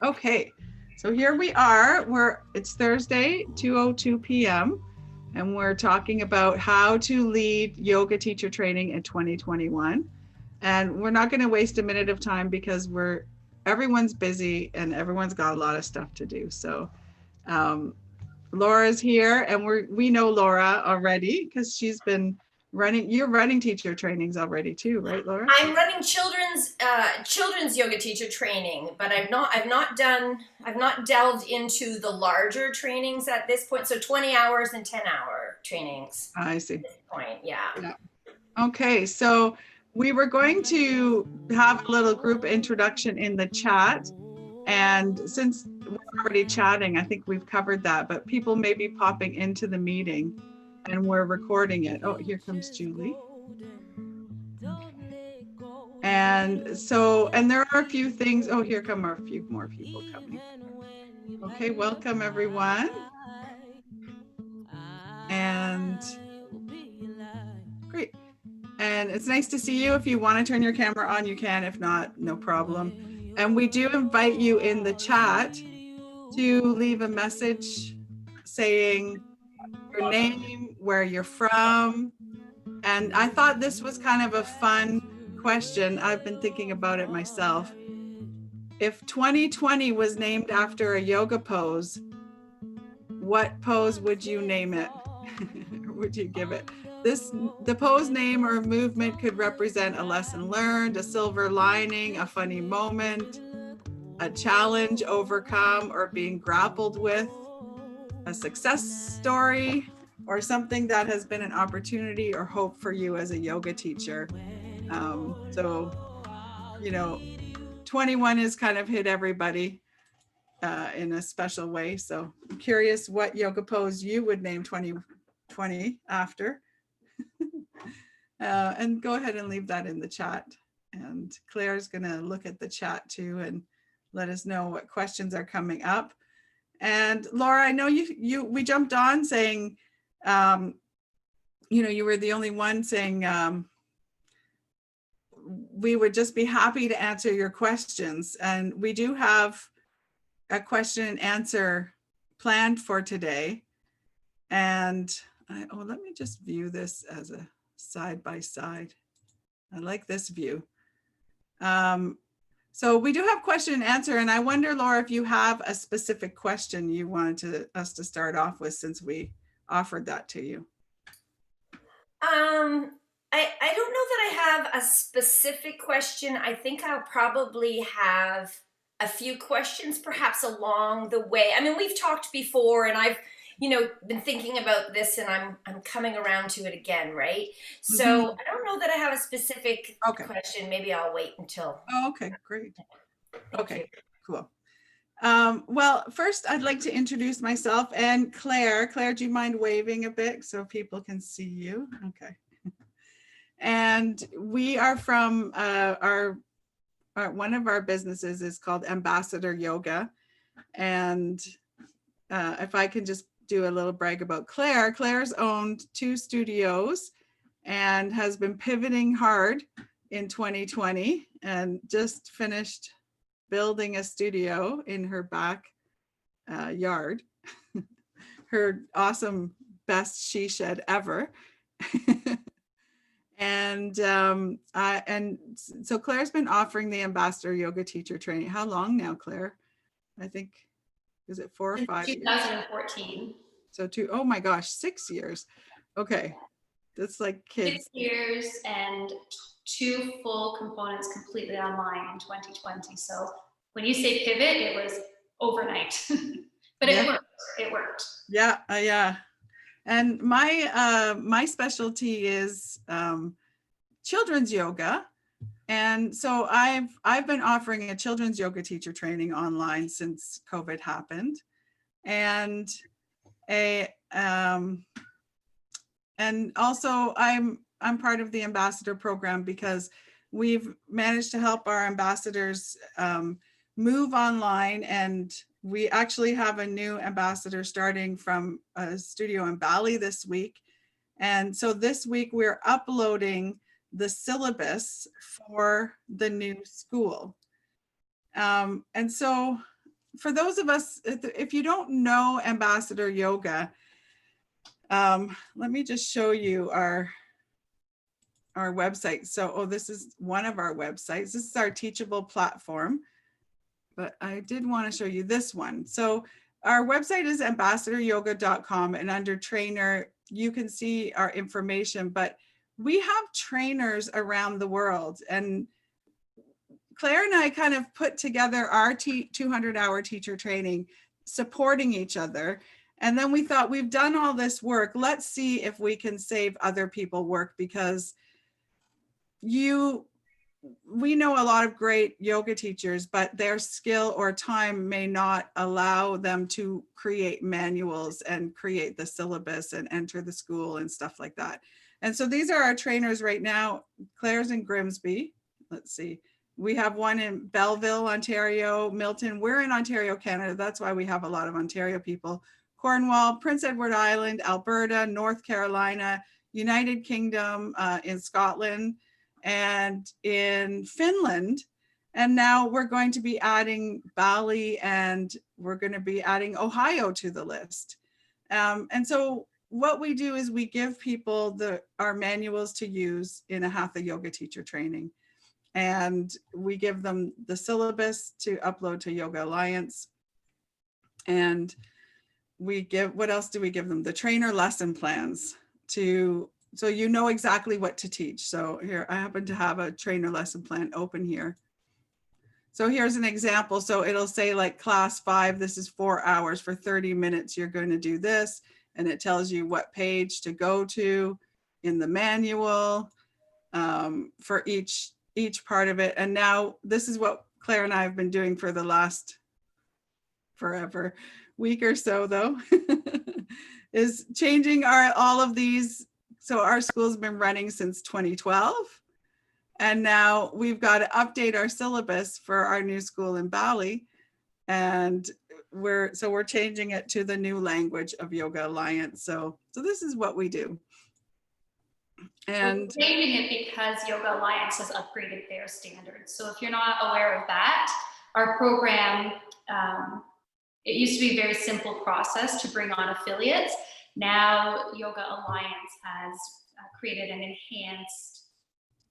Okay, so here we are. It's Thursday, 2:02 p.m. and we're talking about how to lead yoga teacher training in 2021. And we're not going to waste a minute of time because everyone's busy and everyone's got a lot of stuff to do. So um, Laura's here, and we know Laura already because she's been you're running teacher trainings already too, right, Laura? I'm running children's yoga teacher training, but I've not delved into the larger trainings at this point. So 20 hours and 10-hour trainings I at see. this point. Yeah. Yeah. Okay, so we were going to have a little group introduction in the chat. And since we're already chatting, I think we've covered that, but people may be popping into the meeting and we're recording it. Oh, here comes Julie. Okay. And there are a few things. Oh, here come a few more people coming. Okay, welcome everyone. And great. And it's nice to see you. If you want to turn your camera on, you can. If not, no problem. And we do invite you in the chat to leave a message saying your name, where you're from. And I thought this was kind of a fun question. I've been thinking about it myself. If 2020 was named after a yoga pose, what pose would you name it? Would you give it? The pose name or movement could represent a lesson learned, a silver lining, a funny moment, a challenge overcome or being grappled with, a success story, or something that has been an opportunity or hope for you as a yoga teacher. So, 21 has kind of hit everybody in a special way. So I'm curious what yoga pose you would name 2020 after. And go ahead and leave that in the chat. And Claire's going to look at the chat too and let us know what questions are coming up. And Laura, I know we jumped on saying, you were the only one saying we would just be happy to answer your questions. And we do have a question and answer planned for today. And let me just view this as a side by side. I like this view. So we do have question and answer, and I wonder, Laura, if you have a specific question you wanted us to start off with since we offered that to you. I don't know that I have a specific question. I think I'll probably have a few questions perhaps along the way. I mean, we've talked before and I've, been thinking about this and I'm coming around to it again, right? So I don't know that I have a specific question. Maybe I'll wait until. Oh, okay, great. Okay, cool. Well, first I'd like to introduce myself and Claire. Claire, do you mind waving a bit so people can see you? Okay. And we are from one of our businesses is called Ambassador Yoga. And if I can just do a little brag about Claire, Claire's owned 2 studios and has been pivoting hard in 2020 and just finished building a studio in her back yard, her awesome best she shed ever. And so Claire's been offering the Ambassador Yoga Teacher Training. How long now, Claire? I think, is it 4 or 5 years? 2014. So oh my gosh, 6 years. Okay, that's like kids. 6 years and 2 full components completely online in 2020. So when you say pivot, it was overnight, but it worked. It worked. Yeah, yeah. And my specialty is children's yoga. And so I've been offering a children's yoga teacher training online since COVID happened. And also I'm part of the ambassador program because we've managed to help our ambassadors move online, and we actually have a new ambassador starting from a studio in Bali this week. And so this week we're uploading the syllabus for the new school. And so for those of us, if you don't know Ambassador Yoga, let me just show you our website. So, this is one of our websites. This is our teachable platform, but I did want to show you this one. So our website is ambassadoryoga.com, and under trainer, you can see our information, but we have trainers around the world, and Claire and I kind of put together our 200-hour teacher training, supporting each other. And then we thought, we've done all this work. Let's see if we can save other people work, because we know a lot of great yoga teachers, but their skill or time may not allow them to create manuals and create the syllabus and enter the school and stuff like that. And so these are our trainers right now. Claire's in Grimsby. Let's see. We have one in Belleville, Ontario, Milton. We're in Ontario, Canada. That's why we have a lot of Ontario people. Cornwall, Prince Edward Island, Alberta, North Carolina, United Kingdom, in Scotland, and in Finland. And now we're going to be adding Bali, and we're going to be adding Ohio to the list. And so what we do is we give people our manuals to use in a Hatha Yoga teacher training. And we give them the syllabus to upload to Yoga Alliance. And what else do we give them? The trainer lesson plans so you know exactly what to teach. So here, I happen to have a trainer lesson plan open here. So here's an example. So it'll say like class 5, this is 4 hours. For 30 minutes, you're going to do this. And it tells you what page to go to in the manual for each part of it. And now this is what Claire and I have been doing for the last forever week or so, though, is changing all of these. So our school's been running since 2012. And now we've got to update our syllabus for our new school in Bali. And we're changing it to the new language of Yoga Alliance. So this is what we do. And we're changing it because Yoga Alliance has upgraded their standards. So if you're not aware of that, our program, it used to be a very simple process to bring on affiliates. Now Yoga Alliance has created an enhanced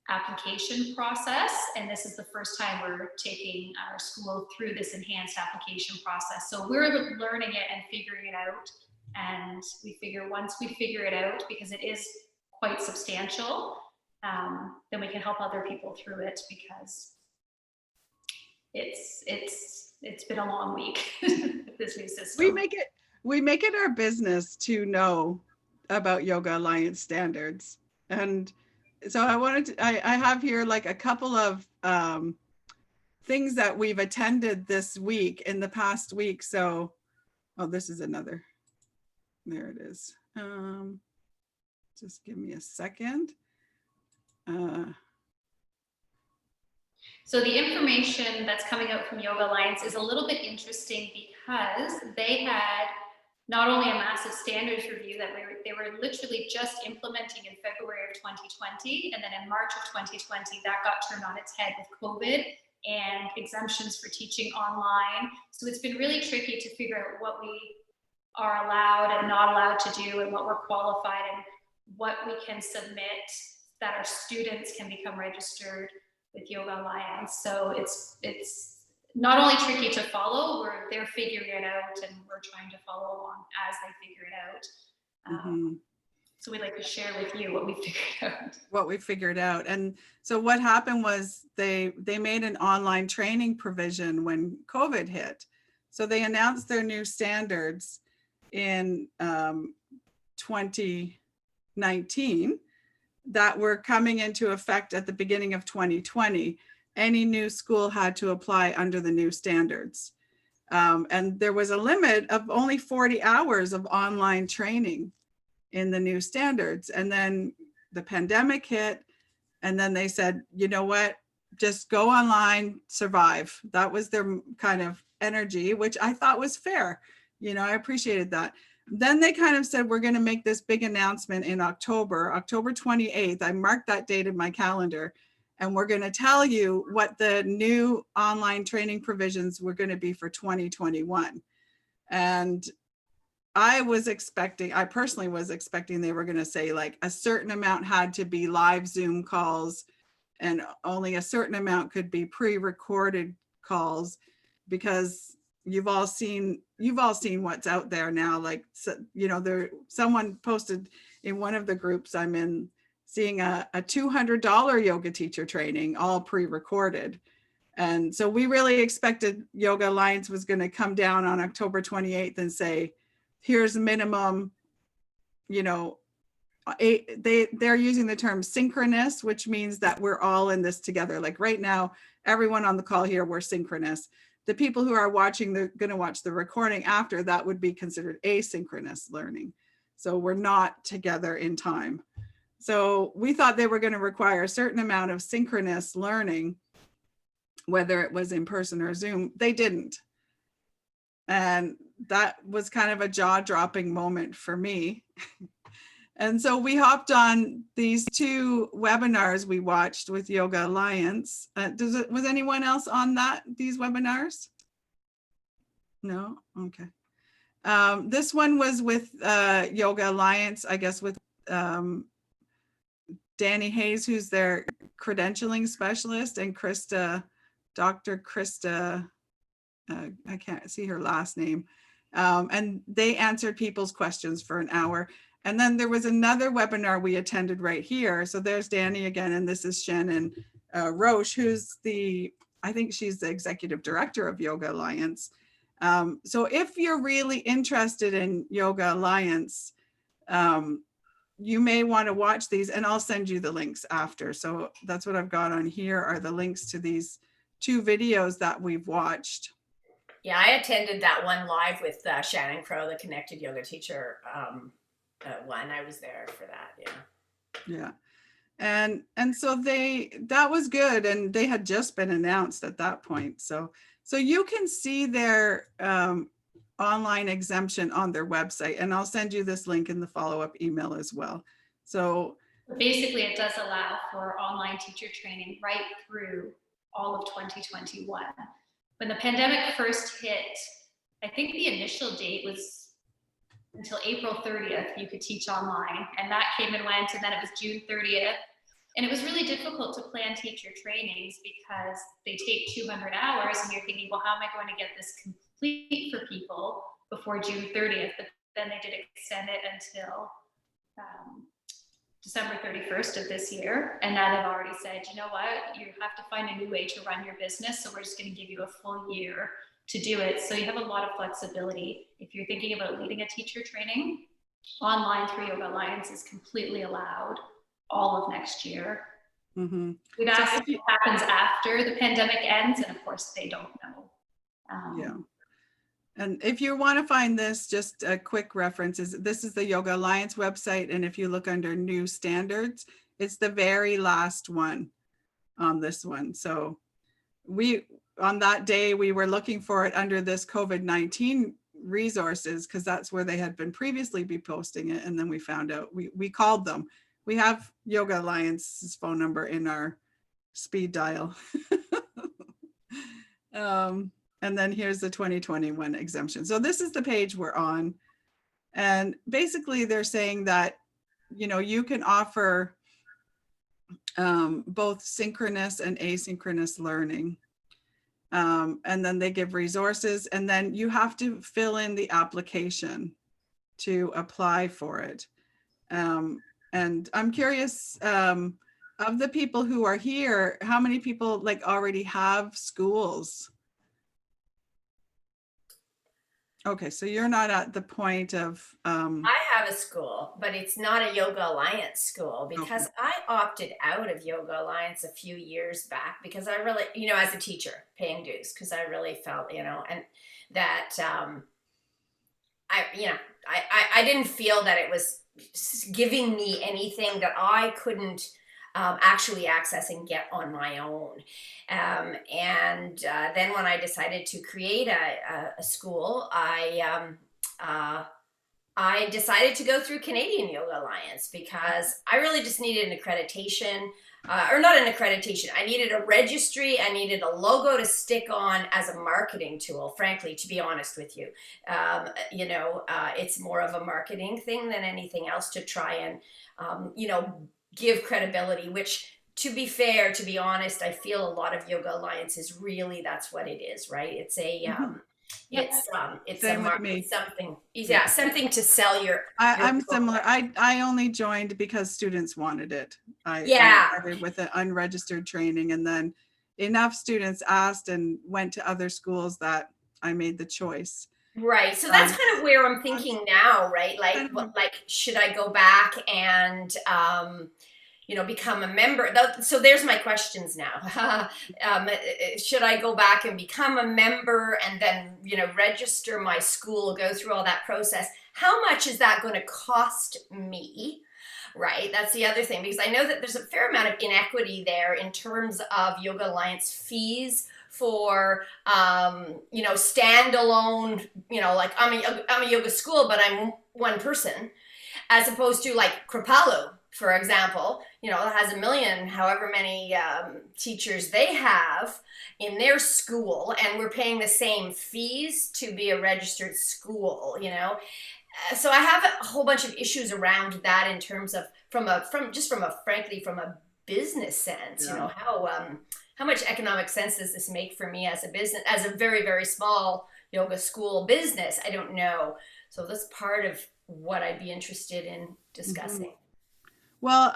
application process, and this is the first time we're taking our school through this enhanced application process. So we're learning it and figuring it out, and we figure once we figure it out, because it is quite substantial, then we can help other people through it, because it's been a long week with this new system. We make it our business to know about Yoga Alliance standards. And so I have here like a couple of things that we've attended this week, in the past week. So, this is another, there it is. Just give me a second. So the information that's coming out from Yoga Alliance is a little bit interesting, because they had not only a massive standards review that they were literally just implementing in February of 2020, and then in March of 2020 that got turned on its head with COVID and exemptions for teaching online. So it's been really tricky to figure out what we are allowed and not allowed to do, and what we're qualified, and what we can submit that our students can become registered with Yoga Alliance. So it's not only tricky to follow, they're figuring it out, and we're trying to follow along as they figure it out. So we'd like to share with you what we figured out. What we figured out. And so what happened was they made an online training provision when COVID hit. So they announced their new standards in 2019 that were coming into effect at the beginning of 2020. Any new school had to apply under the new standards. And there was a limit of only 40 hours of online training in the new standards. And then the pandemic hit, and then they said, you know what, just go online, survive. That was their kind of energy, which I thought was fair. I appreciated that. Then they kind of said, we're going to make this big announcement in October 28th. I marked that date in my calendar. and we're going to tell you what the new online training provisions were going to be for 2021. And I personally was expecting they were going to say like a certain amount had to be live Zoom calls and only a certain amount could be pre-recorded calls, because you've all seen what's out there now. Like, you know, someone posted in one of the groups I'm in, seeing a $200 yoga teacher training, all pre-recorded. And so we really expected Yoga Alliance was going to come down on October 28th and say, here's minimum, you know, they're using the term synchronous, which means that we're all in this together. Like right now, everyone on the call here, we're synchronous. The people who are watching, they're going to watch the recording after, that would be considered asynchronous learning. So we're not together in time. So we thought they were going to require a certain amount of synchronous learning, whether it was in person or Zoom. They didn't. And that was kind of a jaw-dropping moment for me. And so we hopped on these 2 webinars we watched with Yoga Alliance. Was anyone else on these webinars? No? Okay. This one was with Yoga Alliance, I guess, with Danny Hayes, who's their credentialing specialist, and Dr. Krista, I can't see her last name. And they answered people's questions for an hour. And then there was another webinar we attended right here. So there's Danny again, and this is Shannon Roche, who's I think she's the executive director of Yoga Alliance. So if you're really interested in Yoga Alliance, you may want to watch these, and I'll send you the links after. So that's what I've got on here, are the links to these 2 videos that we've watched. Yeah, I attended that one live with Shannon Crow, the Connected Yoga Teacher one. I was there for that. Yeah. And so that was good. And they had just been announced at that point. So you can see their online exemption on their website, and I'll send you this link in the follow-up email as well. So basically it does allow for online teacher training right through all of 2021. When the pandemic first hit, I think the initial date was until April 30th, you could teach online, and that came and went, and then it was June 30th. And it was really difficult to plan teacher trainings because they take 200 hours, and you're thinking, well, how am I going to get this complete for people before June 30th? But then they did extend it until December 31st of this year. And now they've already said, you know what, you have to find a new way to run your business. So we're just going to give you a full year to do it. So you have a lot of flexibility. If you're thinking about leading a teacher training, online through Yoga Alliance is completely allowed all of next year. mm-hmm. We've asked what happens after the pandemic ends, and of course they don't know. Yeah. And if you want to find this, just a quick reference this is the Yoga Alliance website. And if you look under new standards, it's the very last one on this one. So on that day, we were looking for it under this COVID-19 resources, because that's where they had been previously be posting it. And then we found out, we called them. We have Yoga Alliance's phone number in our speed dial. And then here's the 2021 exemption. So this is the page we're on. And basically they're saying that, you know, you can offer both synchronous and asynchronous learning. And then they give resources, and then you have to fill in the application to apply for it. And I'm curious, of the people who are here, how many people like already have schools? Okay, so you're not at the point of I have a school, but it's not a Yoga Alliance school, because Okay. I opted out of Yoga Alliance a few years back because I really, you know, as a teacher paying dues, because I really felt, you know, and that I didn't feel that it was giving me anything that I couldn't actually access and get on my own. And then when I decided to create a school, I I decided to go through Canadian Yoga Alliance because I really just needed an accreditation, or not an accreditation. I needed a registry. I needed a logo to stick on as a marketing tool, frankly, to be honest with you. It's more of a marketing thing than anything else to try and, give credibility, which, to be fair, to be honest, I feel a lot of Yoga Alliances really, that's what it is, right? It's a, Yep. it's Same a with mark, me. it's something, yeah, something to sell your I'm book. similar. I only joined because students wanted it. I started with an unregistered training, and then enough students asked and went to other schools that I made the choice. Right. So that's kind of where I'm thinking now, right? Like, kind of- like, should I go back and, become a member? So there's my questions now. Should I go back and become a member and then, register my school, go through all that process? How much is that going to cost me? Right. That's the other thing, because I know that there's a fair amount of inequity there in terms of Yoga Alliance fees for, standalone, like I'm a yoga school, but I'm one person, as opposed to like Kripalu, for example, that has a million, however many teachers they have in their school, and we're paying the same fees to be a registered school, So I have a whole bunch of issues around that in terms of from a business sense, how much economic sense does this make for me as a business, as a very, very small yoga school business? I don't know. So that's part of what I'd be interested in discussing. Well,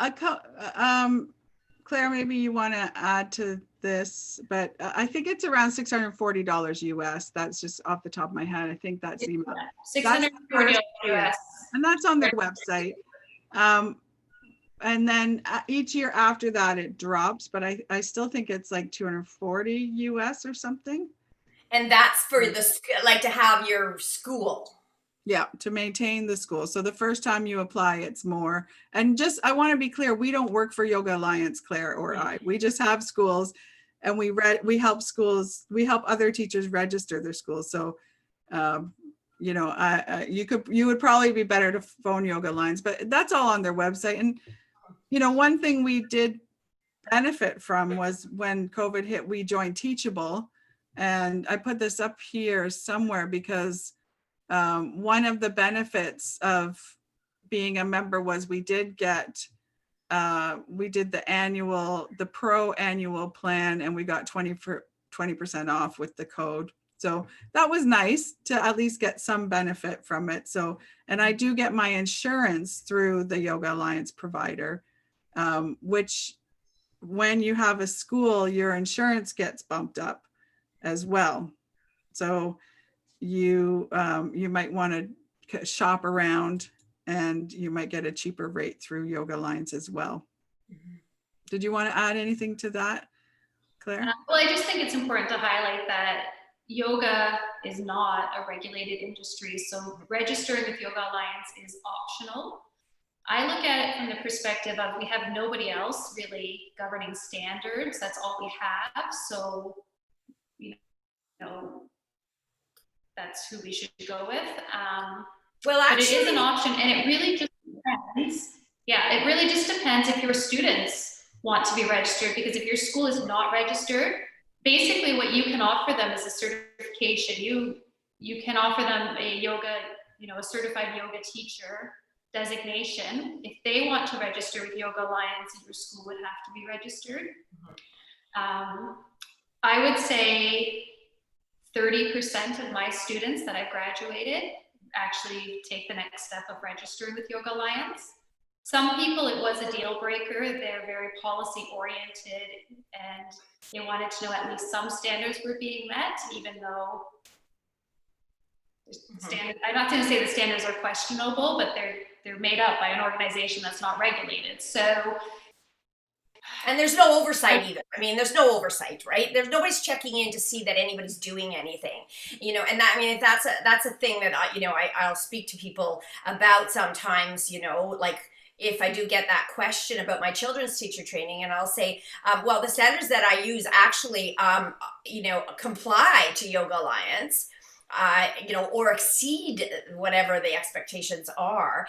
Claire, maybe you want to add to this, but I think it's around $640 US. That's just off the top of my head. I think that's the amount. $640 US. And that's on their website. And then each year after that, it drops, but I still think it's like 240 US or something. And that's for to have your school. Yeah, to maintain the school. So the first time you apply, it's more. And just, I want to be clear, we don't work for Yoga Alliance, Claire or I. We just have schools, and we help schools, we help other teachers register their schools. So, you would probably be better to phone Yoga Alliance, but that's all on their website. And, one thing we did benefit from was when COVID hit, we joined Teachable. And I put this up here somewhere because one of the benefits of being a member was we did the pro annual plan, and we got 20% off with the code. So that was nice to at least get some benefit from it. So, and I do get my insurance through the Yoga Alliance provider, which when you have a school, your insurance gets bumped up as well. So you might want to shop around, and you might get a cheaper rate through Yoga Alliance as well. Mm-hmm. Did you want to add anything to that, Claire? Well, I just think it's important to highlight that yoga is not a regulated industry. So registering with Yoga Alliance is optional. I look at it from the perspective of, we have nobody else really governing standards. That's all we have. So, that's who we should go with. Well, actually, but it is an option, and it really just depends. Yeah, it really just depends if your students want to be registered, because if your school is not registered, basically what you can offer them is a certification. You can offer them a yoga, a certified yoga teacher designation. If they want to register with Yoga Alliance, your school would have to be registered. I would say 30% of my students that I've graduated actually take the next step of registering with Yoga Alliance. Some people, it was a deal breaker. They're very policy oriented, and they wanted to know at least some standards were being met, even though I'm not going to say the standards are questionable, but they're made up by an organization that's not regulated. So, and there's no oversight either. I mean, there's no oversight, right? There's nobody's checking in to see that anybody's doing anything, and that, I mean, if that's a thing that I'll speak to people about sometimes, like if I do get that question about my children's teacher training, and I'll say, well, the standards that I use actually, comply to Yoga Alliance. you know, or exceed whatever the expectations are.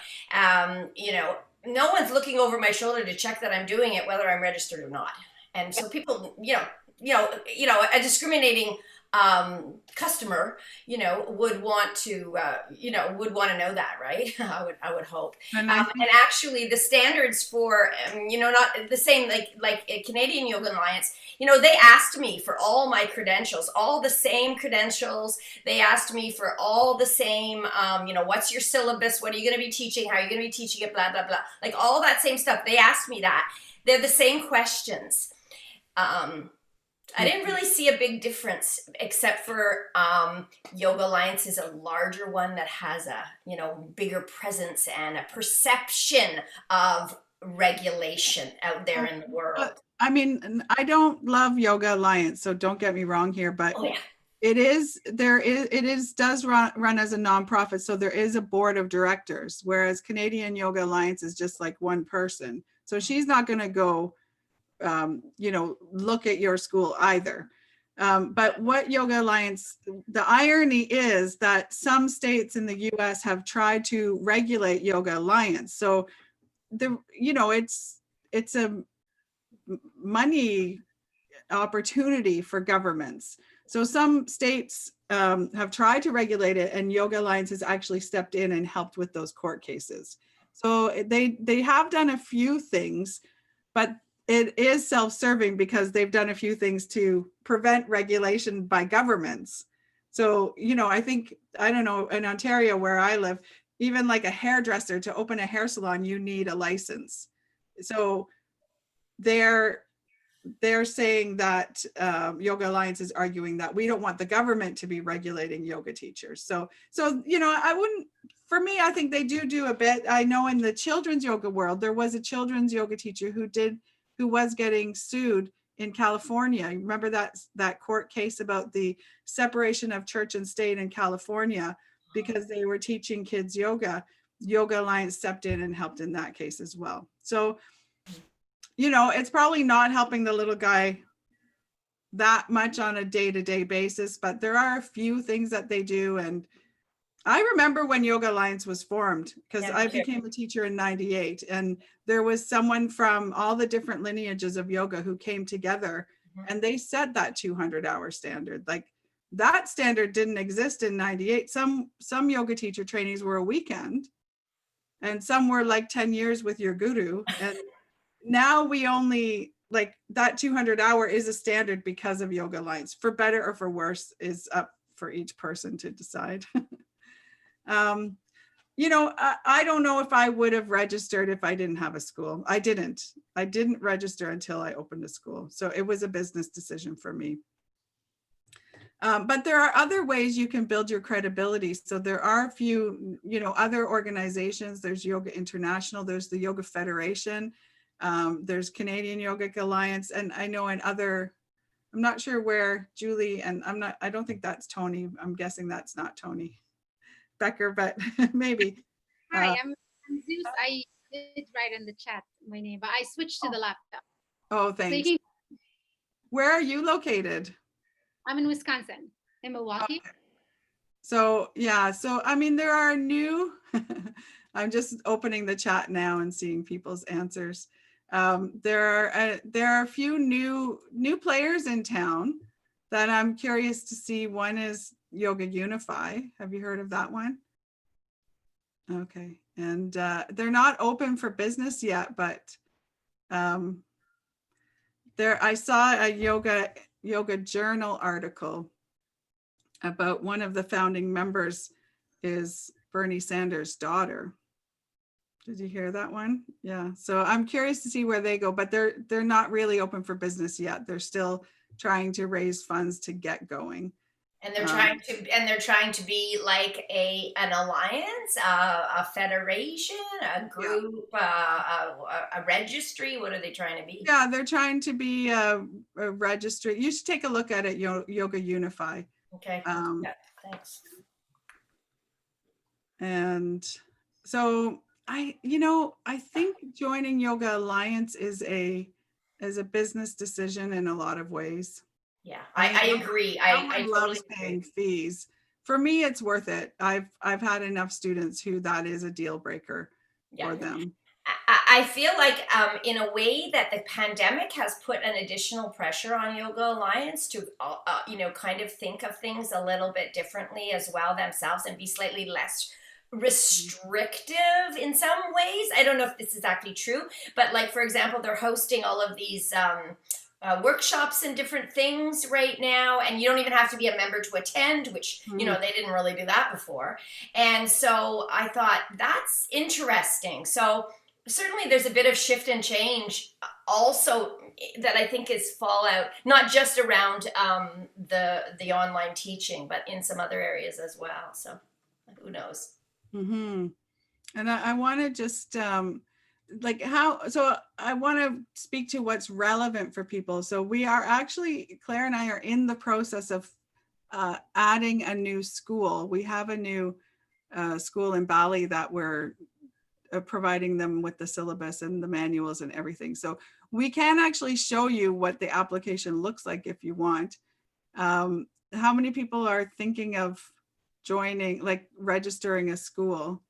You know, no one's looking over my shoulder to check that I'm doing it, whether I'm registered or not. And so people, a discriminating customer, you know, would want to, know that, right? I would hope. And I And think, actually, the standards for, not the same like Canadian Yoga Alliance. You know, they asked me for all my credentials, all the same credentials. They asked me for all the same, what's your syllabus? What are you going to be teaching? How are you going to be teaching it? Blah, blah, blah. Like all that same stuff. They asked me that. They're the same questions. I didn't really see a big difference, except for Yoga Alliance is a larger one that has a, bigger presence and a perception of regulation out there in the world. I mean, I don't love Yoga Alliance, so don't get me wrong here, but Oh yeah. it does run as a nonprofit, so there is a board of directors, whereas Canadian Yoga Alliance is just like one person. So she's not going to go, look at your school either. But what Yoga Alliance, the irony is that some states in the US have tried to regulate Yoga Alliance. So it's a money opportunity for governments. So some states have tried to regulate it, and Yoga Alliance has actually stepped in and helped with those court cases. So they have done a few things, but it is self-serving because they've done a few things to prevent regulation by governments. So, I think, I don't know, in Ontario where I live, even like a hairdresser, to open a hair salon, you need a license. So they're saying that Yoga Alliance is arguing that we don't want the government to be regulating yoga teachers. So I wouldn't, for me, I think they do a bit. I know in the children's yoga world, there was a children's yoga teacher who was getting sued in California. Remember that court case about the separation of church and state in California because they were teaching kids yoga. Yoga Alliance stepped in and helped in that case as well. So, it's probably not helping the little guy that much on a day-to-day basis, but there are a few things that they do. And I remember when Yoga Alliance was formed, because I became a teacher in '98, and there was someone from all the different lineages of yoga who came together, and they set that 200-hour standard. Like that standard didn't exist in '98. Some yoga teacher trainings were a weekend, and some were like 10 years with your guru. And now we only, like, that 200-hour is a standard because of Yoga Alliance. For better or for worse is up for each person to decide. I don't know if I would have registered if I didn't have a school. I didn't register until I opened a school. So it was a business decision for me. But there are other ways you can build your credibility. So there are a few, other organizations. There's Yoga International, there's the Yoga Federation, there's Canadian Yogic Alliance, and I know in other, I'm not sure where Julie, and I don't think that's Tony. I'm guessing that's not Tony Becker, but maybe. Hi, I'm Zeus. I did write in the chat my name, but I switched to the laptop. Oh, thanks. Where are you located? I'm in Wisconsin, in Milwaukee. Okay. So yeah, I mean, there are new, I'm just opening the chat now and seeing people's answers. There are a few new players in town that I'm curious to see. One is Yoga Unify. Have you heard of that one? Okay, and they're not open for business yet, but I saw a yoga journal article about one of the founding members is Bernie Sanders' daughter. Did you hear that one? Yeah. So I'm curious to see where they go, but they're not really open for business yet. They're still trying to raise funds to get going. And they're trying to be like an alliance, a federation, a group, a registry. What are they trying to be? Yeah, they're trying to be a registry. You should take a look at it, Yoga Unify. Okay. Yeah, thanks. And so I think joining Yoga Alliance is a business decision in a lot of ways. Yeah, I agree. I love totally paying agree. fees for me, it's worth it. I've had enough students who that is a deal breaker Yeah. for them. I feel like, in a way, that the pandemic has put an additional pressure on Yoga Alliance to, kind of think of things a little bit differently as well themselves and be slightly less restrictive in some ways. I don't know if this is actually true, but like, for example, they're hosting all of these workshops and different things right now, and you don't even have to be a member to attend, which, they didn't really do that before. And so I thought that's interesting. So certainly there's a bit of shift and change also that I think is fallout, not just around the online teaching, but in some other areas as well. So who knows? Mm-hmm. And I want to just so I want to speak to what's relevant for people. So we are actually, Claire and I are in the process of adding a new school. We have a new school in Bali that we're providing them with the syllabus and the manuals and everything. So we can actually show you what the application looks like if you want. How many people are thinking of joining, like registering a school?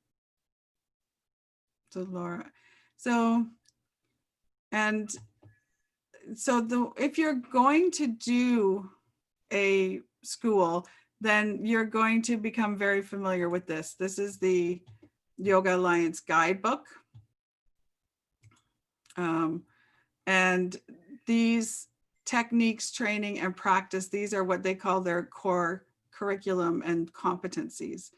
So Laura, if you're going to do a school, then you're going to become very familiar with this. This is the Yoga Alliance Guidebook. And these techniques, training, and practice, these are what they call their core curriculum and competencies.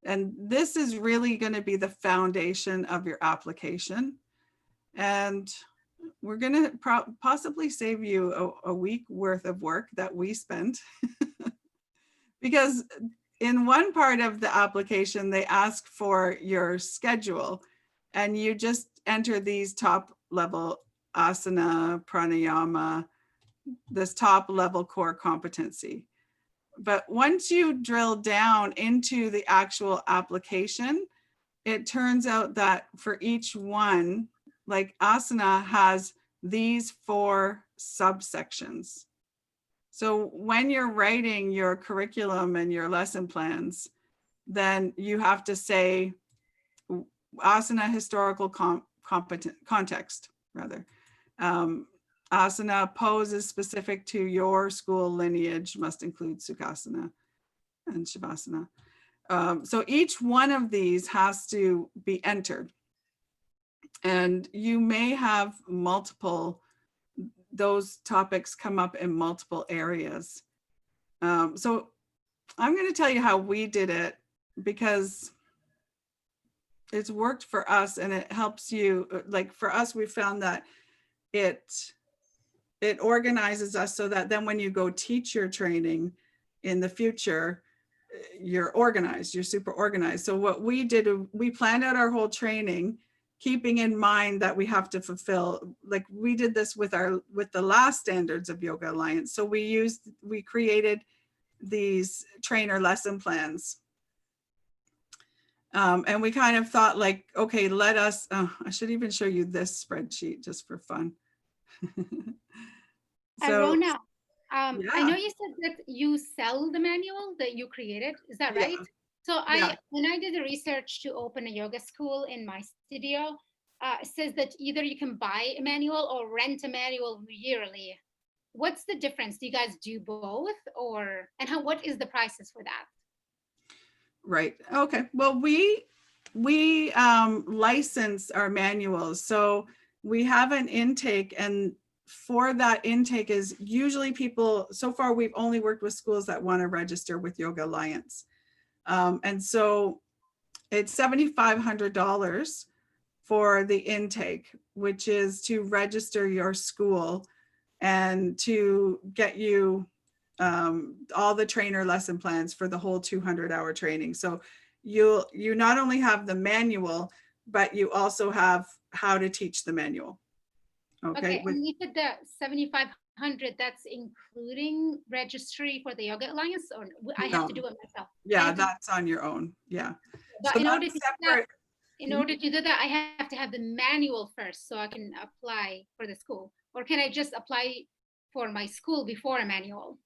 And this is really going to be the foundation of your application. And we're going to possibly save you a week worth of work that we spent. Because in one part of the application, they ask for your schedule, and you just enter these top level asana, pranayama, this top level core competency. But once you drill down into the actual application, it turns out that for each one, like asana has these 4 subsections. So when you're writing your curriculum and your lesson plans, then you have to say asana historical context, rather. Asana poses specific to your school lineage must include Sukhasana and Shavasana. So each one of these has to be entered. And you may have those topics come up in multiple areas. So I'm going to tell you how we did it, because it's worked for us and it helps you. Like for us, we found that it organizes us so that then when you go teach your training in the future, you're organized, you're super organized. So what we did, we planned out our whole training, keeping in mind that we have to fulfill, like we did this with the last standards of Yoga Alliance. So we created these trainer lesson plans. And we kind of thought like, okay, I should even show you this spreadsheet just for fun. Arona, yeah. I know you said that you sell the manual that you created. Is that right? Yeah. So when I did the research to open a yoga school in my studio, it says that either you can buy a manual or rent a manual yearly. What's the difference? Do you guys do both, what is the prices for that? Right. Okay. Well, we license our manuals. So we have an intake, and for that intake is usually people, so far we've only worked with schools that want to register with Yoga Alliance. And so it's $7,500 for the intake, which is to register your school and to get you all the trainer lesson plans for the whole 200-hour training. So you not only have the manual, but you also have how to teach the manual. Okay. And you said the 7,500, that's including registry for the Yoga Alliance, or I have to do it myself? Yeah, that's on your own. Yeah. But So in order to do that, I have to have the manual first so I can apply for the school, or can I just apply for my school before a manual?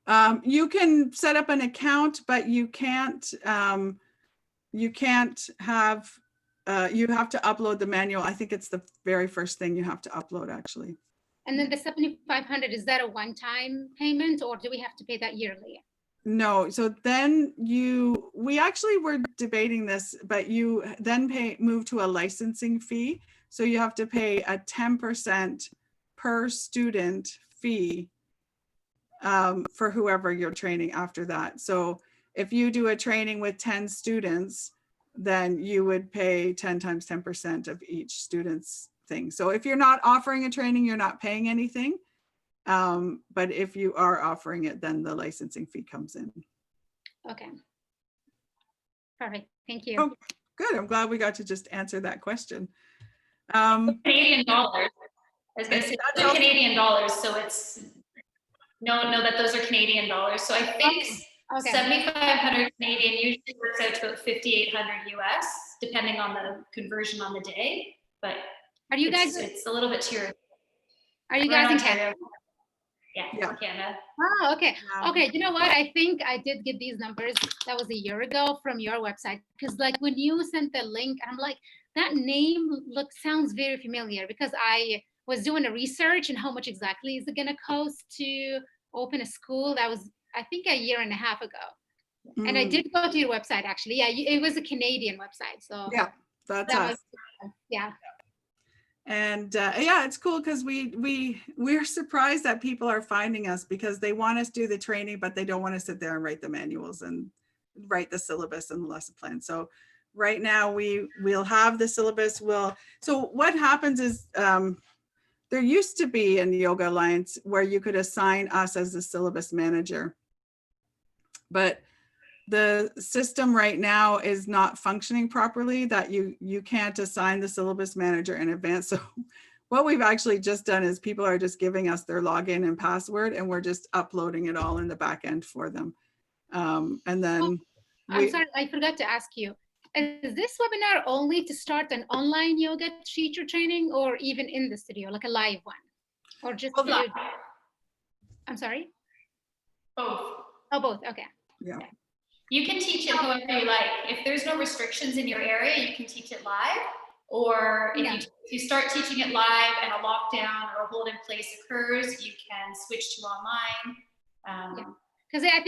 You can set up an account, but you can't have, you have to upload the manual. I think it's the very first thing you have to upload, actually. And then the 7,500, is that a one-time payment or do we have to pay that yearly? No, so then we actually were debating this, but you then move to a licensing fee. So you have to pay a 10% per student fee for whoever you're training after that. So if you do a training with 10 students, then you would pay 10 times 10% of each student's thing. So if you're not offering a training, you're not paying anything. But if you are offering it, then the licensing fee comes in. Okay. Perfect. Thank you. Oh, good. I'm glad we got to just answer that question. Canadian dollars. I was going to say those are Canadian dollars, so it's no, that those are Canadian dollars. So I think Okay. 7,500 Canadian usually works out to about 5,800 US, depending on the conversion on the day. But Are you guys? It's a little bit to your. Are you guys in Canada? Yeah, Canada. Oh, okay. Yeah. Okay, you know what? I think I did get these numbers. That was a year ago from your website. Because like when you sent the link, I'm like, that name sounds very familiar because I was doing a research and how much exactly is it gonna cost to open a school. That was, I think, a year and a half ago. And I did go to your website actually. Yeah, it was a Canadian website. So yeah, that's that us. yeah. And yeah, it's cool because we're surprised that people are finding us because they want us to do the training, but they don't want to sit there and write the manuals and write the syllabus and the lesson plan. So right now we'll have the syllabus. So what happens is there used to be in the Yoga Alliance where you could assign us as the syllabus manager, but the system right now is not functioning properly, that you can't assign the syllabus manager in advance. So what we've actually just done is people are just giving us their login and password and we're just uploading it all in the back end for them. And then I'm sorry, I forgot to ask you. Is this webinar only to start an online yoga teacher training or even in the studio, like a live one? Or just I'm sorry? Both. Oh, both. Okay. Yeah. Okay. You can teach it however you like. If there's no restrictions in your area, you can teach it live. Or if you start teaching it live and a lockdown or a hold in place occurs, you can switch to online. Because I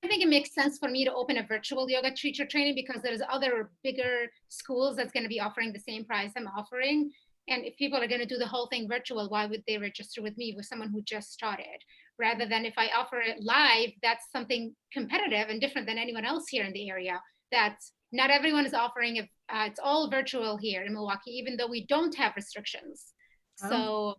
think it makes sense for me to open a virtual yoga teacher training because there's other bigger schools that's going to be offering the same price I'm offering. And if people are going to do the whole thing virtual, why would they register with me, with someone who just started? Rather than if I offer it live, that's something competitive and different than anyone else here in the area. That not everyone is offering it. It's all virtual here in Milwaukee, even though we don't have restrictions. Oh. So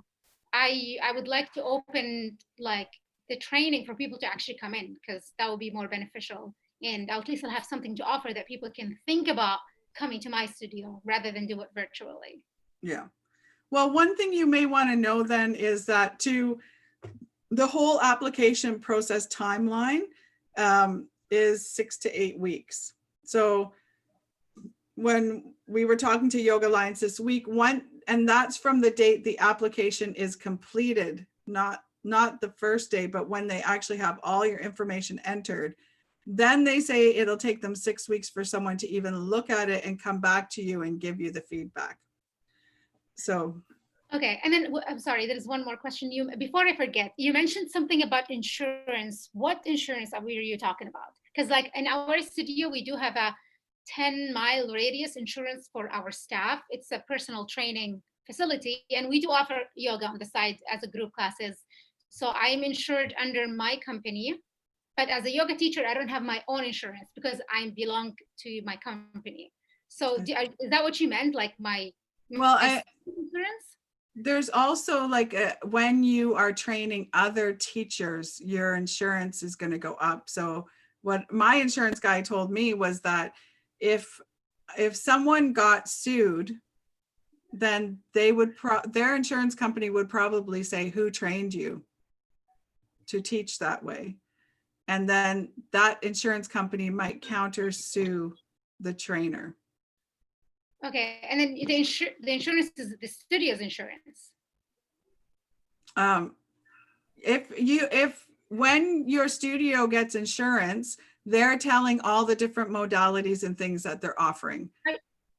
I would like to open like the training for people to actually come in because that would be more beneficial. And at least I'll have something to offer that people can think about coming to my studio rather than do it virtually. Yeah. Well, one thing you may want to know then is that the whole application process timeline is 6 to 8 weeks. So when we were talking to Yoga Alliance this week, and that's from the date the application is completed, not the first day, but when they actually have all your information entered, then they say it'll take them 6 weeks for someone to even look at it and come back to you and give you the feedback. So. Okay. And then I'm sorry, there's one more question. Before I forget, you mentioned something about insurance. What insurance were you talking about? Because like in our studio, we do have a 10-mile radius insurance for our staff. It's a personal training facility, and we do offer yoga on the side as a group classes. So I'm insured under my company, but as a yoga teacher, I don't have my own insurance because I belong to my company. So is that what you meant? Like my insurance? There's also like when you are training other teachers, your insurance is going to go up. So what my insurance guy told me was that if someone got sued, then they would their insurance company would probably say, who trained you to teach that way? And then that insurance company might counter sue the trainer. Okay, and then the insurance is the studio's insurance. If when your studio gets insurance, they're telling all the different modalities and things that they're offering.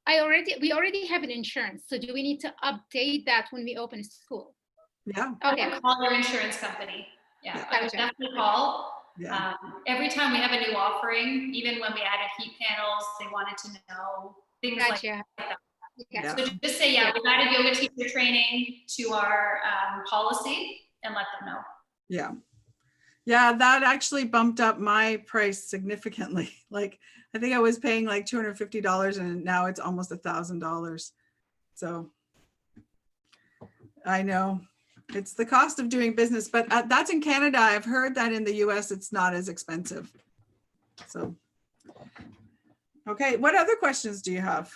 We already have an insurance. So do we need to update that when we open a school? Yeah. Okay. Yeah, call your insurance company. Yeah, I would Gotcha. definitely call. Yeah. Every time we have a new offering, even when we added heat panels, they wanted to know things like Gotcha. that. Yeah. So just say, yeah, we've added yoga teacher training to our policy and let them know. Yeah. Yeah, that actually bumped up my price significantly. Like, I think I was paying like $250 and now it's almost $1,000. So I know it's the cost of doing business, but that's in Canada. I've heard that in the US, it's not as expensive. So, okay. What other questions do you have?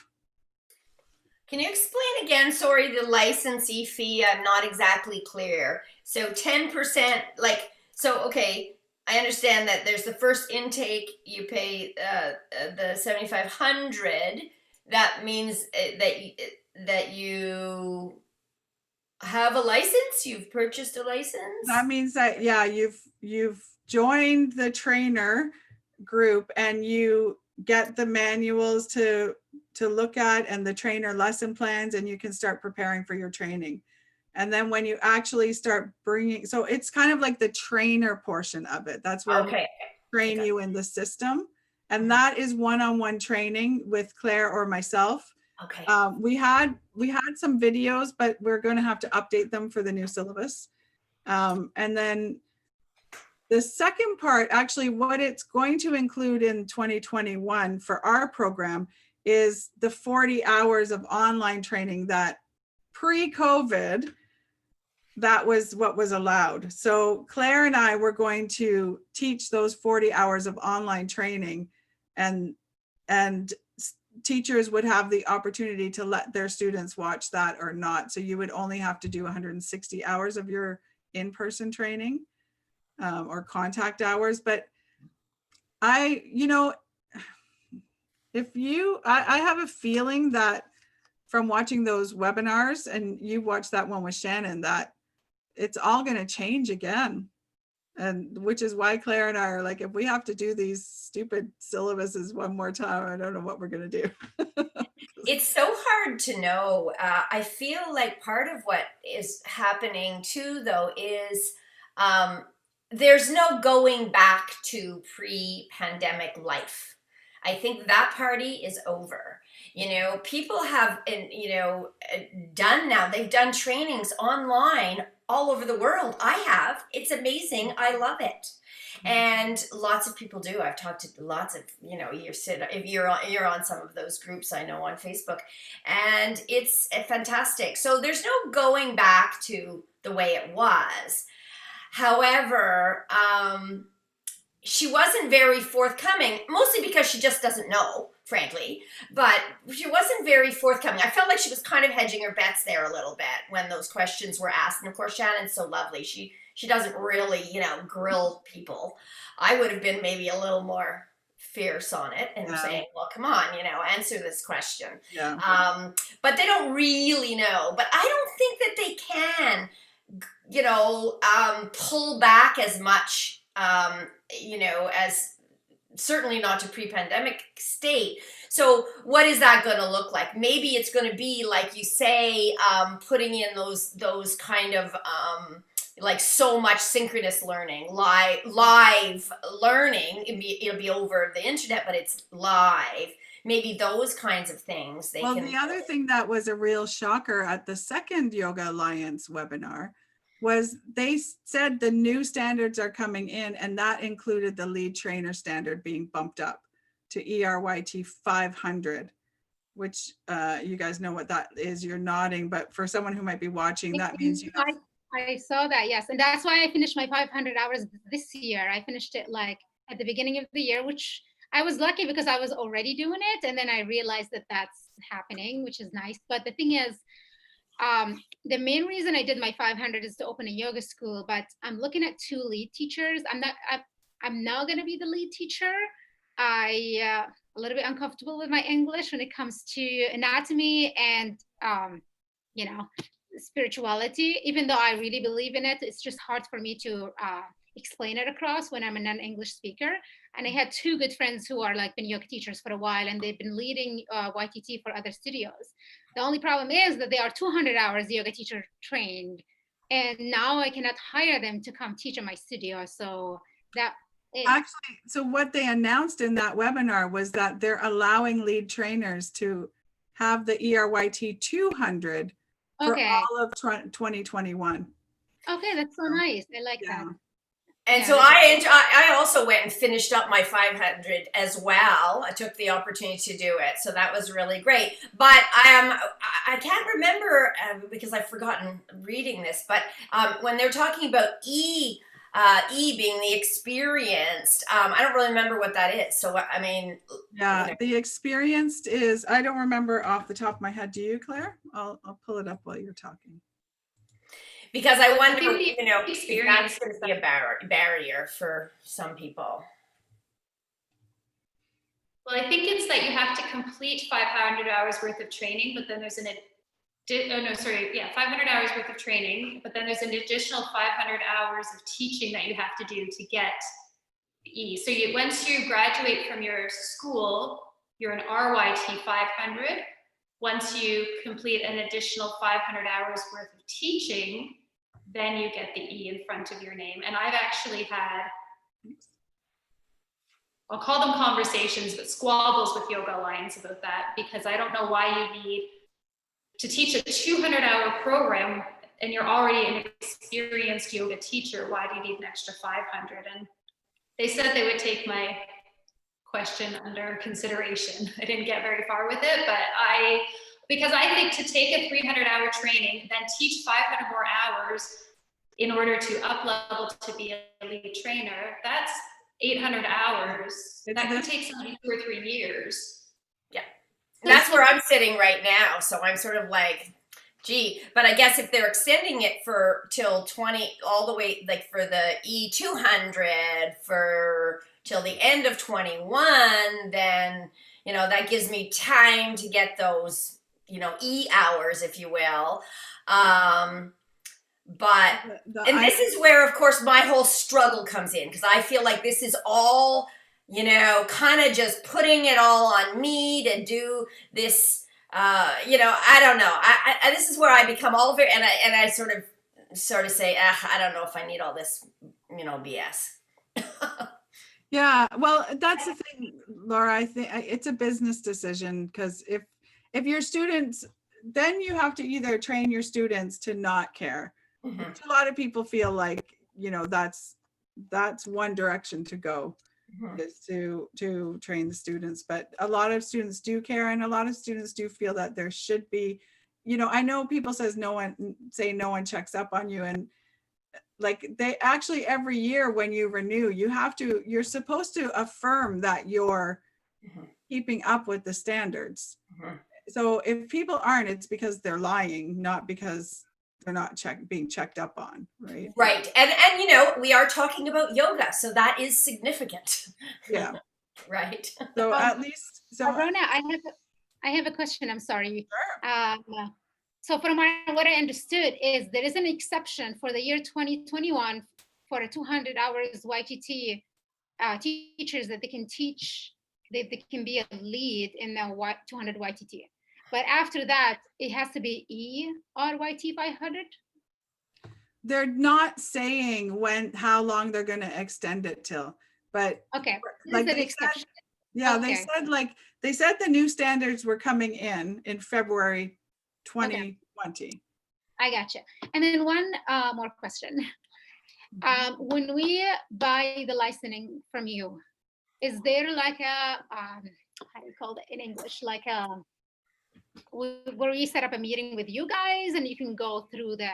Can you explain again, sorry, the licensee fee? I'm not exactly clear. So 10%, like, so, okay, I understand that there's the first intake, you pay the 7,500. That means that you have a license, you've purchased a license? That means that, yeah, you've joined the trainer group and you get the manuals to look at and the trainer lesson plans, and you can start preparing for your training. And then when you actually start bringing, so it's kind of like the trainer portion of it. That's where Okay. we train you in the system. And that is one-on-one training with Claire or myself. Okay. We had some videos, but we're going to have to update them for the new syllabus. And then the second part, actually what it's going to include in 2021 for our program is the 40 hours of online training that pre-COVID, that was what was allowed. So Claire and I were going to teach those 40 hours of online training, and teachers would have the opportunity to let their students watch that or not. So you would only have to do 160 hours of your in-person training or contact hours. But I have a feeling that from watching those webinars, and you watched that one with Shannon, that it's all going to change again. And which is why Claire and I are like, if we have to do these stupid syllabuses one more time, I don't know what we're going to do. It's so hard to know. I feel like part of what is happening too, though, is there's no going back to pre-pandemic life. I think that party is over. People have, done now. They've done trainings online all over the world. I have. It's amazing. I love it. And lots of people do. I've talked to lots of, if you're on some of those groups I know on Facebook, and it's fantastic. So there's no going back to the way it was. However, she wasn't very forthcoming, mostly because she just doesn't know, frankly, but she wasn't very forthcoming. I felt like she was kind of hedging her bets there a little bit when those questions were asked. And of course, Shannon's so lovely. She doesn't really, grill people. I would have been maybe a little more fierce on it and saying, well, come on, answer this question. Yeah. But they don't really know. But I don't think that they can, pull back as much, as certainly not to pre-pandemic state. So what is that going to look like? Maybe it's going to be, like you say, putting in those kind of like so much synchronous learning, live learning. It'll be over the internet, but it's live. Maybe those kinds of things. The other thing that was a real shocker at the second Yoga Alliance webinar was they said the new standards are coming in, and that included the lead trainer standard being bumped up to ERYT 500, which you guys know what that is. You're nodding, but for someone who might be watching, that means you have... I saw that, yes. And that's why I finished my 500 hours this year. I finished it like at the beginning of the year, which I was lucky because I was already doing it. And then I realized that that's happening, which is nice. But the thing is, the main reason I did my 500 is to open a yoga school, but I'm looking at 2 lead teachers. I'm now going to be the lead teacher. A little bit uncomfortable with my English when it comes to anatomy and, spirituality, even though I really believe in it. It's just hard for me to explain it across when I'm a non-English speaker. And I had two good friends who are like been yoga teachers for a while, and they've been leading YTT for other studios. The only problem is that they are 200 hours yoga teacher trained, and now I cannot hire them to come teach in my studio. So that actually, so what they announced in that webinar was that they're allowing lead trainers to have the ERYT 200 for all of 2021. Okay, that's so nice. I like Yeah. that. And Yeah, so I also went and finished up my 500 as well. I took the opportunity to do it, so that was really great. But I can't remember because I've forgotten reading this. But when they're talking about E being the experienced, I don't really remember what that is. So I mean, yeah, the experienced is, I don't remember off the top of my head. Do you, Claire? I'll pull it up while you're talking. Because I wonder, think the if that's going to be a barrier for some people. Well, I think it's that you have to complete 500 hours worth of training, but then there's 500 hours worth of training, but then there's an additional 500 hours of teaching that you have to do to get E. So once you graduate from your school, you're an RYT 500. Once you complete an additional 500 hours worth of teaching, then you get the E in front of your name. And I've actually had, I'll call them conversations, but squabbles with Yoga Alliance about that, because I don't know why you need to teach a 200-hour program and you're already an experienced yoga teacher. Why do you need an extra 500? And they said they would take my question under consideration. I didn't get very far with it, but because I think to take a 300-hour training, then teach 500 more hours in order to up level to be a lead trainer, that's 800 hours. That could take somebody 2 or 3 years. Yeah, that's where I'm sitting right now. So I'm sort of like, gee, but I guess if they're extending it till 20, all the way, like for the E200 till the end of 21, then, that gives me time to get those, E hours, if you will. But, and this is where, of course, my whole struggle comes in, because I feel like this is all, kind of just putting it all on me to do this, I don't know. This is where I become all of it, and I sort of say, I don't know if I need all this, BS. Yeah, well, that's the thing, Laura. I think it's a business decision, because if your students, then you have to either train your students to not care. Mm-hmm. A lot of people feel like, that's one direction to go, mm-hmm. is to train the students. But a lot of students do care, and a lot of students do feel that there should be, I know people say no one checks up on you, and like they actually every year when you renew, you're supposed to affirm that you're mm-hmm. keeping up with the standards. Mm-hmm. So if people aren't, it's because they're lying, not because they're not being checked up on, right? Right. And we are talking about yoga, so that is significant. Yeah. Right. So at least, Rona, I have a question. I'm sorry. Sure. So from what I understood is there is an exception for the year 2021 for a 200 hours YTT teachers that they can teach, they can be a lead in the 200 YTT. But after that, it has to be E or YT 500? They're not saying how long they're going to extend it till, but okay, like they said, yeah, okay. They said the new standards were coming in February 2020. Okay. I gotcha. And then one more question. When we buy the licensing from you, is there like a, how do you call it in English? Like where we set up a meeting with you guys and you can go through the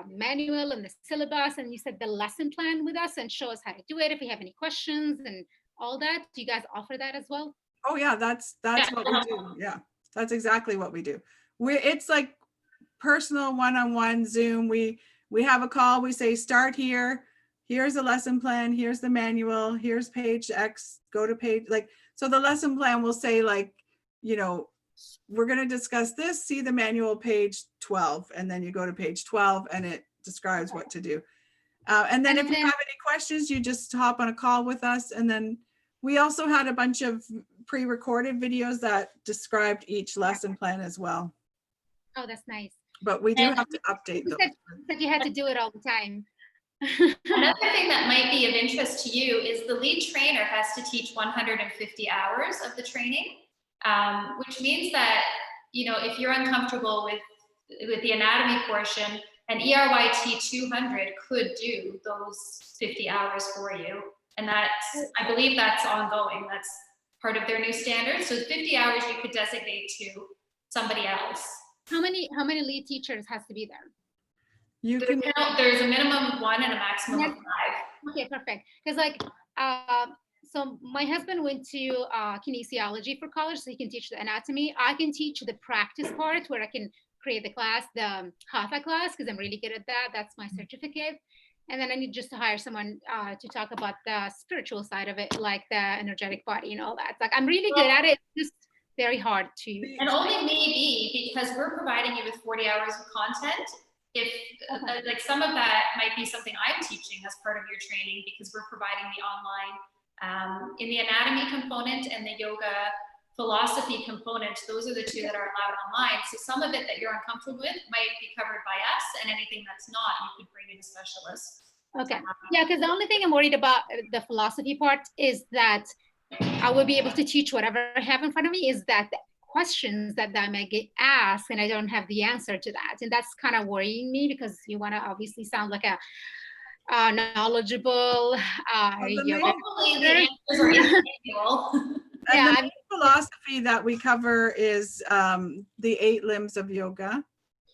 manual and the syllabus, and you said the lesson plan with us and show us how to do it if we have any questions and all that. Do you guys offer that as well? Oh yeah, that's what we do. Yeah, that's exactly what we do. It's like personal one-on-one Zoom. We have a call. We say, start here. Here's a lesson plan. Here's the manual. Here's page X. Go to page, like, so the lesson plan will say, like, we're going to discuss this. See the manual page 12. And then you go to page 12 and it describes what to do. And then And if you then- have any questions, you just hop on a call with us. And then we also had a bunch of pre-recorded videos that described each lesson plan as well. Oh, that's nice. But we do And have to update You those. said you had to do it all the time. Another thing that might be of interest to you is the lead trainer has to teach 150 hours of the training, which means that, you know, if you're uncomfortable with the anatomy portion, an ERYT 200 could do those 50 hours for you. And that's, I believe that's ongoing. That's part of their new standards. So 50 hours you could designate to somebody else. How many lead teachers has to be there? You can, There's a minimum of 1 and a maximum of 5. Okay, perfect. Because like, so my husband went to kinesiology for college, so he can teach the anatomy. I can teach the practice part where I can create the class, the hatha class, because I'm really good at that. That's my certificate. And then I need just to hire someone to talk about the spiritual side of it, like the energetic body and all that. It's like, I'm really good at it. It's just very hard to. And only maybe because we're providing you with 40 hours of content. If like some of that might be something I'm teaching as part of your training, because we're providing the online in the anatomy component and the yoga philosophy component. Those are the two that are allowed online. So some of it that you're uncomfortable with might be covered by us, and anything that's not, you could bring in a specialist. Okay. Yeah, because the only thing I'm worried about the philosophy part is that I will be able to teach whatever I have in front of me, is that the questions that I might get asked and I don't have the answer to that. And that's kind of worrying me, because you want to obviously sound like a knowledgeable yoga. Hopefully the answers are in the manual. and Yeah, the main philosophy that we cover is the 8 limbs of yoga.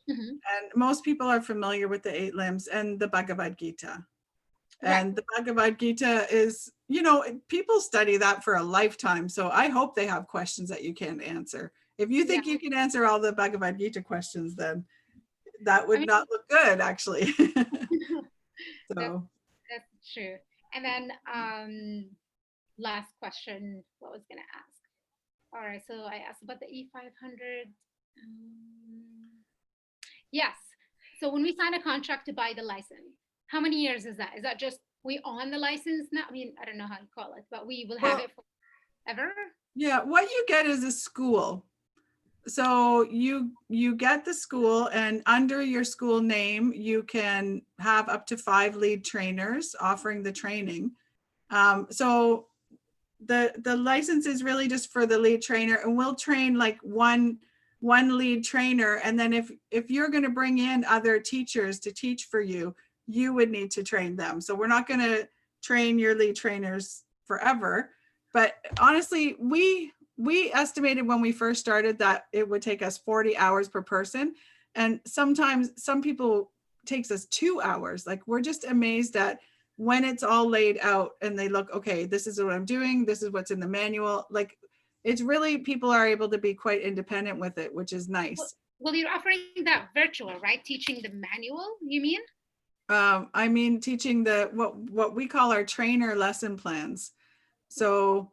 Mhm. And most people are familiar with the 8 limbs and the Bhagavad Gita. Right. And the Bhagavad Gita is, you know, people study that for a lifetime. So I hope they have questions that you can't answer. If you think you can answer all the Bhagavad Gita questions, then that would not look good, actually. So That's true. And then last question, what was gonna ask? All right, so I asked about the E500. Yes. So when we sign a contract to buy the license, how many years is that? Is that just we own the license now? I mean, I don't know how you call it, but we will have Well, it forever? yeah, what you get is a school. So you get the school, and under your school name, you can have up to 5 lead trainers offering the training. So the license is really just for the lead trainer, and we'll train like one lead trainer. And then if you're going to bring in other teachers to teach for you, you would need to train them. So we're not going to train your lead trainers forever. But honestly, we estimated when we first started that it would take us 40 hours per person. And sometimes some people takes us 2 hours. Like, we're just amazed at when it's all laid out and they look, okay, this is what I'm doing. This is what's in the manual. Like, it's really, people are able to be quite independent with it, which is nice. Well, you're offering that virtual, right? Teaching the manual, you mean? I mean, teaching what we call our trainer lesson plans. So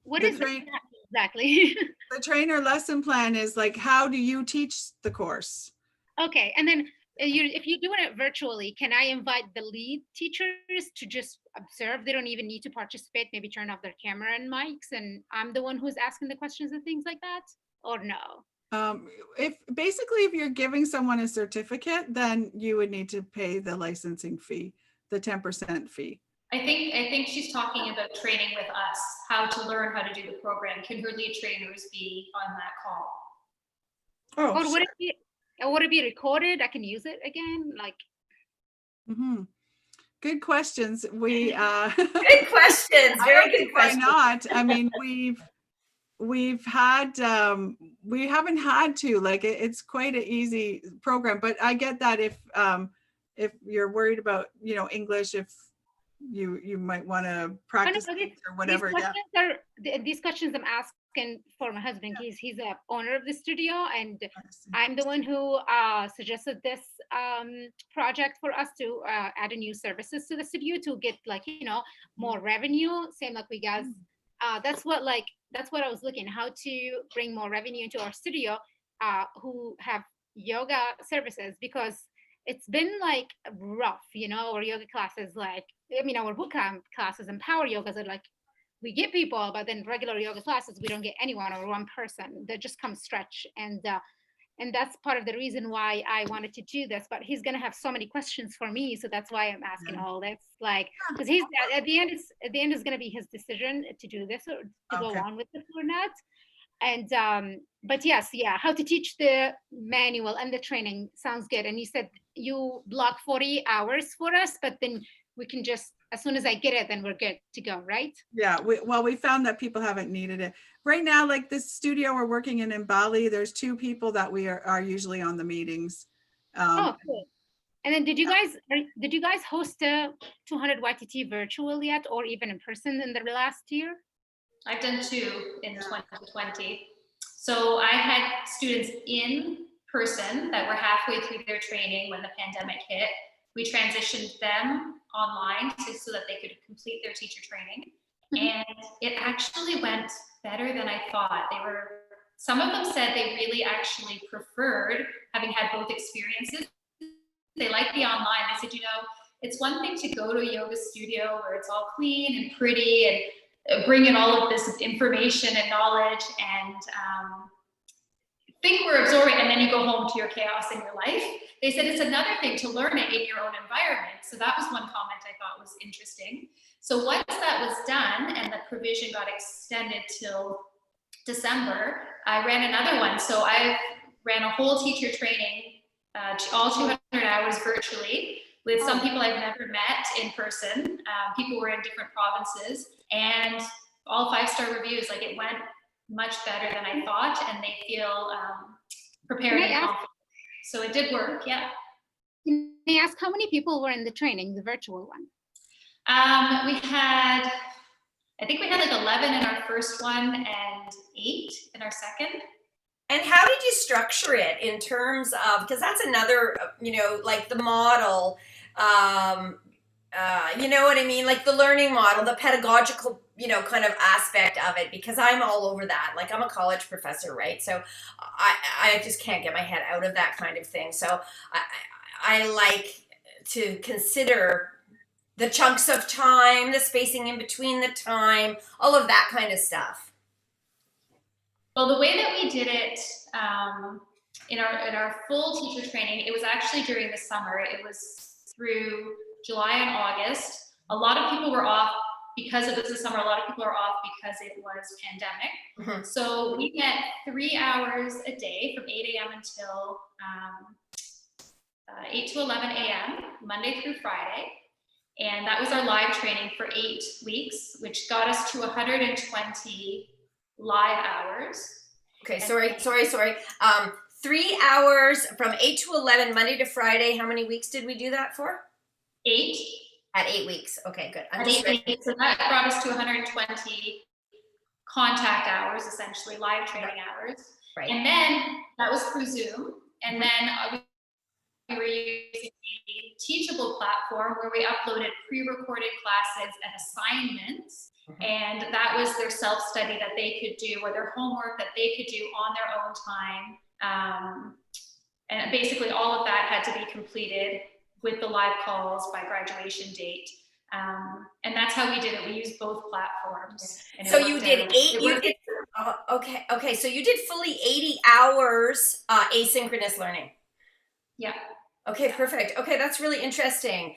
What the is that exactly? the trainer lesson plan is like, how do you teach the course? Okay, and then if you're doing it virtually, can I invite the lead teachers to just observe? They don't even need to participate, maybe turn off their camera and mics, and I'm the one who's asking the questions and things like that? Or no? If you're giving someone a certificate, then you would need to pay the licensing fee, the 10% fee. I think she's talking about training with us, how to learn how to do the program. Can her lead trainers be on that call? Oh, Or sure. would it be recorded? I can use it again, like. Mm-hmm. Good questions. We Good questions. Very good why questions. not? I mean, we've had we haven't had to, like, it's quite an easy program, but I get that if you're worried about, you know, English, if you might want to practice or whatever. These questions I'm asking for my husband. He's a owner of the studio, and I'm the one who suggested this project for us to add a new services to the studio to get, like, you know, more revenue. Same like we guys. That's what I was looking, how to bring more revenue into our studio who have yoga services, because it's been like rough, our yoga classes, like, I mean, our bootcamp classes and power yogas are like, we get people, but then regular yoga classes, we don't get anyone or one person that just comes stretch. And that's part of the reason why I wanted to do this, but he's going to have so many questions for me. So that's why I'm asking all this, like, because he's at the end is going to be his decision to do this or to go on with this or not. And but yes, how to teach the manual and the training sounds good. And you said you block 40 hours for us, but then we can just, as soon as I get it, then we're good to go, right? Yeah, we found that people haven't needed it. Right now, like this studio we're working in Bali, there's 2 people that we are usually on the meetings. Cool. And then did you guys host a 200 YTT virtual yet, or even in person in the last year? I've done 2 in 2020. So I had students in person that were halfway through their training when the pandemic hit. We transitioned them online so that they could complete their teacher training. And it actually went better than I thought. Some of them said they really actually preferred having had both experiences. They liked the online. They said, it's one thing to go to a yoga studio where it's all clean and pretty and bring in all of this information and knowledge and think we're absorbing, and then you go home to your chaos in your life. They said it's another thing to learn it in your own environment. So that was one comment I thought was interesting. So once that was done and the provision got extended till December, I ran another one. So I ran a whole teacher training, all 200 hours virtually, with some people I've never met in person. People were in different provinces, and all 5-star reviews. Like, it went much better than I thought, and they feel prepared and confident. So it did work, yeah. Can I ask how many people were in the training, the virtual one? I think we had like 11 in our first one and 8 in our second. And how did you structure it in terms of, because that's another, like the model, you know what I mean? Like the learning model, the pedagogical, kind of aspect of it, because I'm all over that. Like, I'm a college professor, right? So I just can't get my head out of that kind of thing. So I like to consider the chunks of time, the spacing in between the time, all of that kind of stuff. Well, the way that we did it in our full teacher training, it was actually during the summer. It was through July and August. A lot of people were off because it was the summer. A lot of people are off because it was pandemic. Mm-hmm. So we met 3 hours a day from 8 a.m. until 8 to 11 a.m., Monday through Friday. And that was our live training for 8 weeks, which got us to 120 live hours. Okay, sorry. 3 hours from 8 to 11, Monday to Friday. How many weeks did we do that for? 8. At 8 weeks. Okay, good. At 8 weeks. So that brought us to 120 contact hours, essentially live training hours. Right. And then that was through Zoom. And then we were using a Teachable platform where we uploaded pre-recorded classes and assignments. Mm-hmm. And that was their self-study that they could do, or their homework that they could do on their own time. And basically all of that had to be completed with the live calls by graduation date. And that's how we did it. We used both platforms. So you did okay. So you did fully 80 hours asynchronous learning. Yeah. Okay, perfect. Okay, that's really interesting.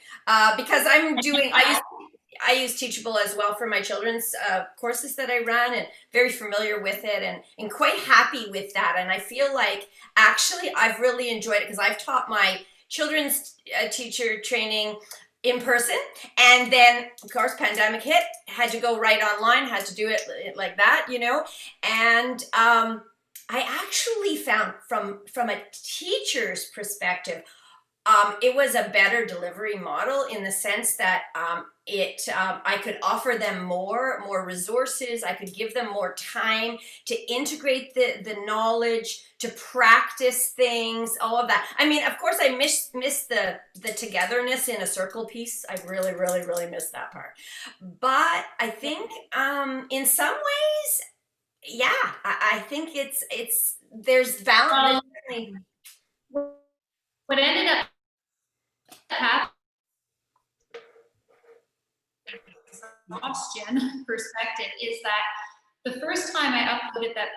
Because I use Teachable as well for my children's courses that I run, and very familiar with it and quite happy with that. And I feel like actually I've really enjoyed it, because I've taught my children's teacher training in person, and then of course pandemic hit, had to go right online, had to do it like that, and I actually found from a teacher's perspective, it was a better delivery model in the sense that I could offer them more resources. I could give them more time to integrate the knowledge, to practice things, all of that. I mean, of course, I miss the togetherness in a circle piece. I really, really, really miss that part. But I think in some ways, yeah, I think there's value. What ended up happened, exhaustion perspective, is that the first time I uploaded that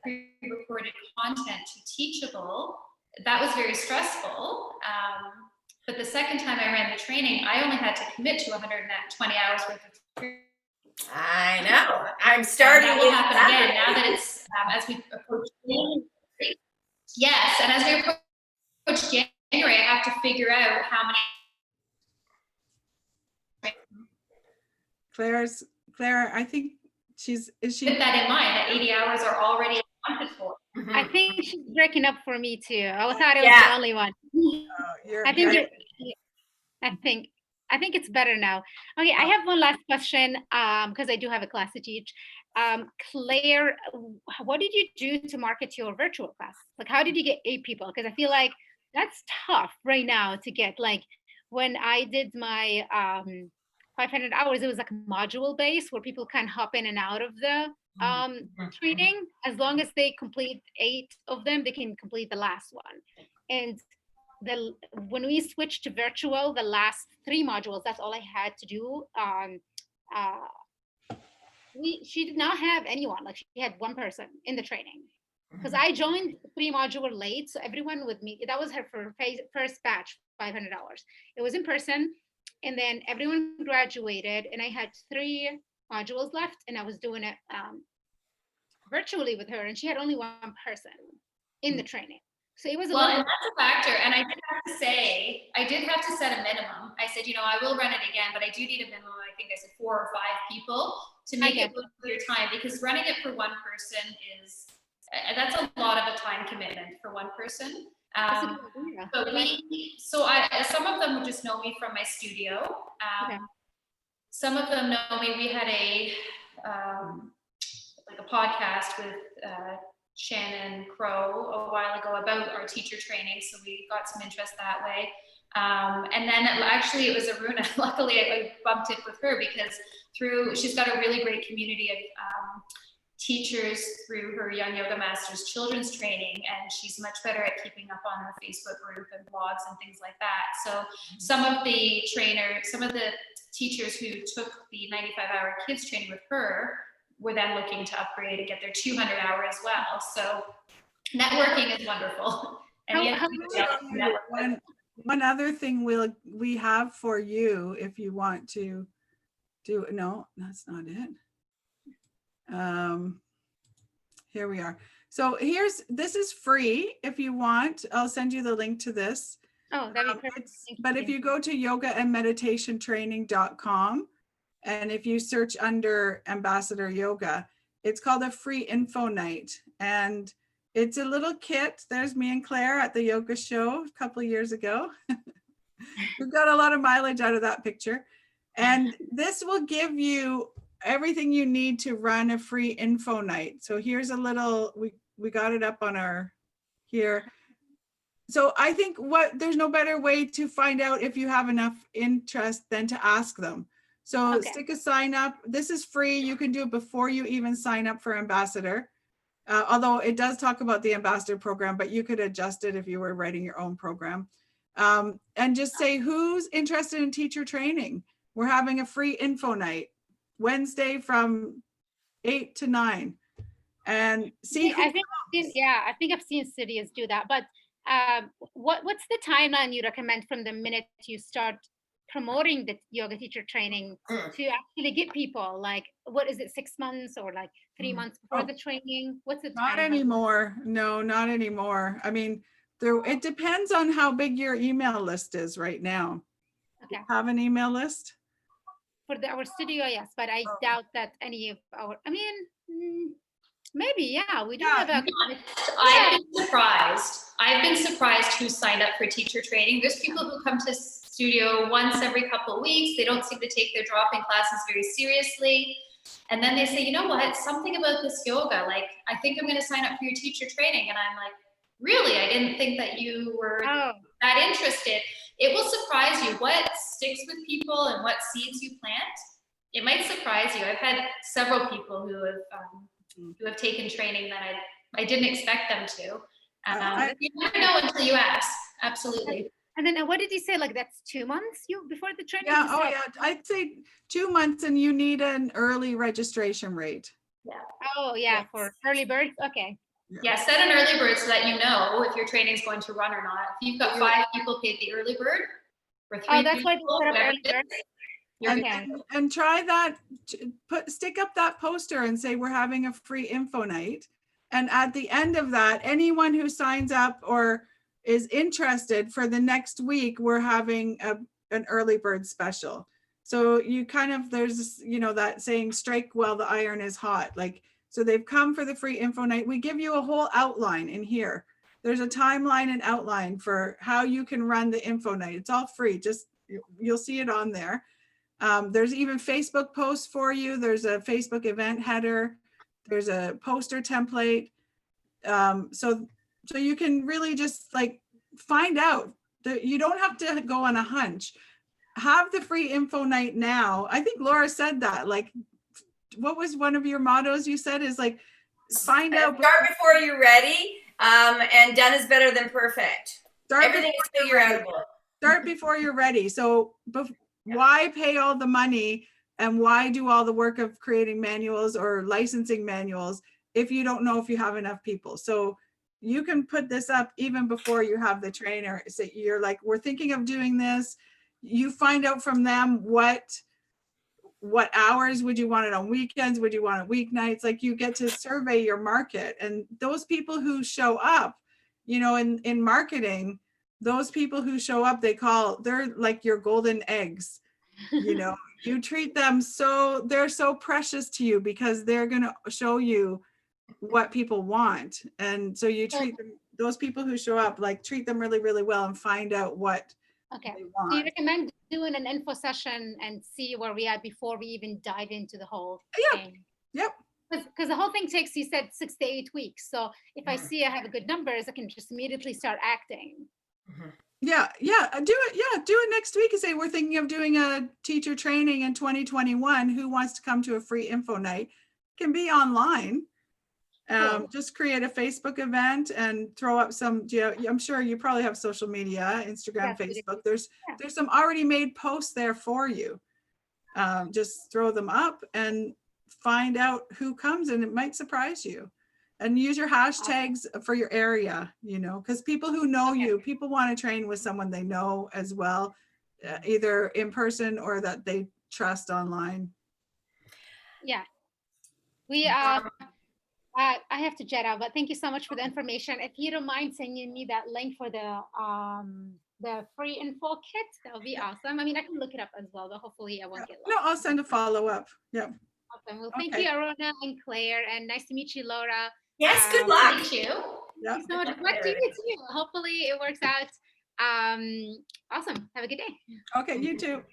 pre-recorded content to Teachable, that was very stressful. But the second time I ran the training, I only had to commit to 120 hours worth of. I know. I'm starting that with will happen that. again now that it's as we approach January. Yes, and as we approach January, I have to figure out how many. Claire, I think is she? With that in mind, that 80 hours are already accounted for. Mhm. I think she's breaking up for me too. I thought it was Yeah. the only one. I think it's better now. Okay, I have one last question because I do have a class to teach. Claire, what did you do to market your virtual class? Like, how did you get 8 people? Because I feel like that's tough right now to get. Like, when I did my 500 hours, it was like module based where people can hop in and out of the training. As long as they complete 8 of them, they can complete the last one. And when we switched to virtual, the last 3 modules, that's all I had to do. She did not have anyone. Like, she had 1 person in the training because I joined 3 module late, so everyone with me, that was her first batch, 500 hours. It was in person, and then everyone graduated, and I had 3 modules left, and I was doing it virtually with her, and she had only 1 person in the training. So it was a well, little. And that's a factor. And I did have to set a minimum. I said, I will run it again, but I do need a minimum. I think I said 4 or 5 people to make it worth your time, because running it for 1 person that's a lot of a time commitment for 1 person. Some of them would just know me from my studio. Some of them know me. We had a podcast with Shannon Crow a while ago about our teacher training, so we got some interest that way. And then actually it was Aruna. Luckily I bumped it with her because she's got a really great community of teachers through her Young Yoga Masters children's training, and she's much better at keeping up on her Facebook group and blogs and things like that. So some of the teachers who took the 95-hour kids training with her were then looking to upgrade and get their 200-hour as well. So networking is wonderful. And one other thing we have for you, if you want to do, no, that's not it. Here we are. So this is free. If you want, I'll send you the link to this. Oh, that'd be perfect. But if you go to yogaandmeditationtraining.com, and if you search under Ambassador Yoga, it's called a free info night. And it's a little kit. There's me and Claire at the yoga show a couple of years ago. We've got a lot of mileage out of that picture. And this will give you everything you need to run a free info night. So here's a little, we got it up on our here. So I think there's no better way to find out if you have enough interest than to ask them. So stick a sign up. This is free. You can do it before you even sign up for Ambassador. Although it does talk about the Ambassador program, but you could adjust it if you were writing your own program. And just say, who's interested in teacher training? We're having a free info night Wednesday from 8 to 9. And see. I think I've seen cities do that. But what's the timeline you recommend from the minute you start promoting the yoga teacher training to actually get people? Like, what is it, 6 months or like 3 months before the training? What's the timeline? Not anymore. No, not anymore. I mean, it depends on how big your email list is right now. Okay. You have an email list? For our studio, yes, but I doubt that any of our, maybe, yeah, we do have a. I've been surprised who signed up for teacher training. There's people who come to studio once every couple of weeks. They don't seem to take their drop-in classes very seriously. And then they say, you know what, something about this yoga, like, I think I'm going to sign up for your teacher training. And I'm like, really? I didn't think that you were that interested. It will surprise you what sticks with people and what seeds you plant. It might surprise you. I've had several people who have taken training that I didn't expect them to. You never know until you ask. Absolutely. And then what did you say? Like that's 2 months before the training? Yeah, You oh said- yeah, I'd say 2 months, and you need an early registration rate. Oh yeah, Yes. for early birds. Okay. Yeah, set an early bird so that you know if your training is going to run or not. If you've got 5 people paid the early bird, or 3 Oh, that's why they people, set up whatever early it is, birds. you're And, good. and try that, stick up that poster and say, we're having a free info night. And at the end of that, anyone who signs up or is interested for the next week, we're having an early bird special. So you kind of, there's, you know, that saying, strike while the iron is hot. Like, so they've come for the free info night. We give you a whole outline in here. There's a timeline and outline for how you can run the info night. It's all free. Just, you'll see it on there. There's even Facebook posts for you. There's a Facebook event header. There's a poster template. So you can really just like find out that you don't have to go on a hunch. Have the free info night now. I think Laura said that, like, what was one of your mottos you said is like, find out. Start before you're ready. And done is better than perfect. Start Everything is before you're ready. figure-outable. Start before you're ready. So why pay all the money and why do all the work of creating manuals or licensing manuals if you don't know if you have enough people? So you can put this up even before you have the trainer. So you're like, we're thinking of doing this. You find out from them what hours would you want it on weekends? Would you want it weeknights? Like you get to survey your market, and those people who show up, you know, in marketing, those people who show up, they're like your golden eggs. You know, you treat them so, they're so precious to you because they're going to show you what people want. And so you treat them, those people who show up, like treat them really, really well and find out what Okay. they So you want. recommend doing an info session and see where we are before we even dive into the whole thing? Yep. Because the whole thing takes, you said, 6 to 8 weeks. So if I see I have a good numbers, I can just immediately start acting. Yeah, do it. Yeah, do it next week and say, we're thinking of doing a teacher training in 2021. Who wants to come to a free info night? Can be online. Cool. Just create a Facebook event and throw up some, I'm sure you probably have social media, Instagram, Yes, we do. Facebook. There's Yeah. some already made posts there for you. Just throw them up and find out who comes, and it might surprise you. And use your hashtags for your area, you know, because people who know you, people want to train with someone they know as well, either in person or that they trust online. Yeah. We I have to jet out, but thank you so much for the information. If you don't mind sending me that link for the free info kit, that would be awesome. I mean, I can look it up as well, but hopefully I won't get No, lost. I'll send a follow-up. Yeah. Awesome. Well, thank Okay. you, Arona and Claire, and nice to meet you, Laura. Yes, good Um, luck. Thank you. Yeah. Thank you so much. What do you too? Hopefully it works out. Awesome. Have a good day. Okay, you too.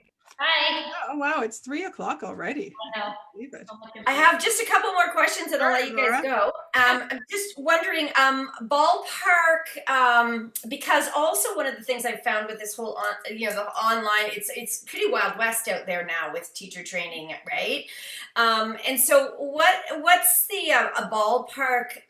Hi. Oh, wow, it's 3 o'clock already. I know. Believe it. I'm looking I for- have just a couple more questions and I'll let you guys go. I'm just wondering, ballpark, because also one of the things I've found with this whole the online, it's pretty Wild West out there now with teacher training, right? And so what's the a ballpark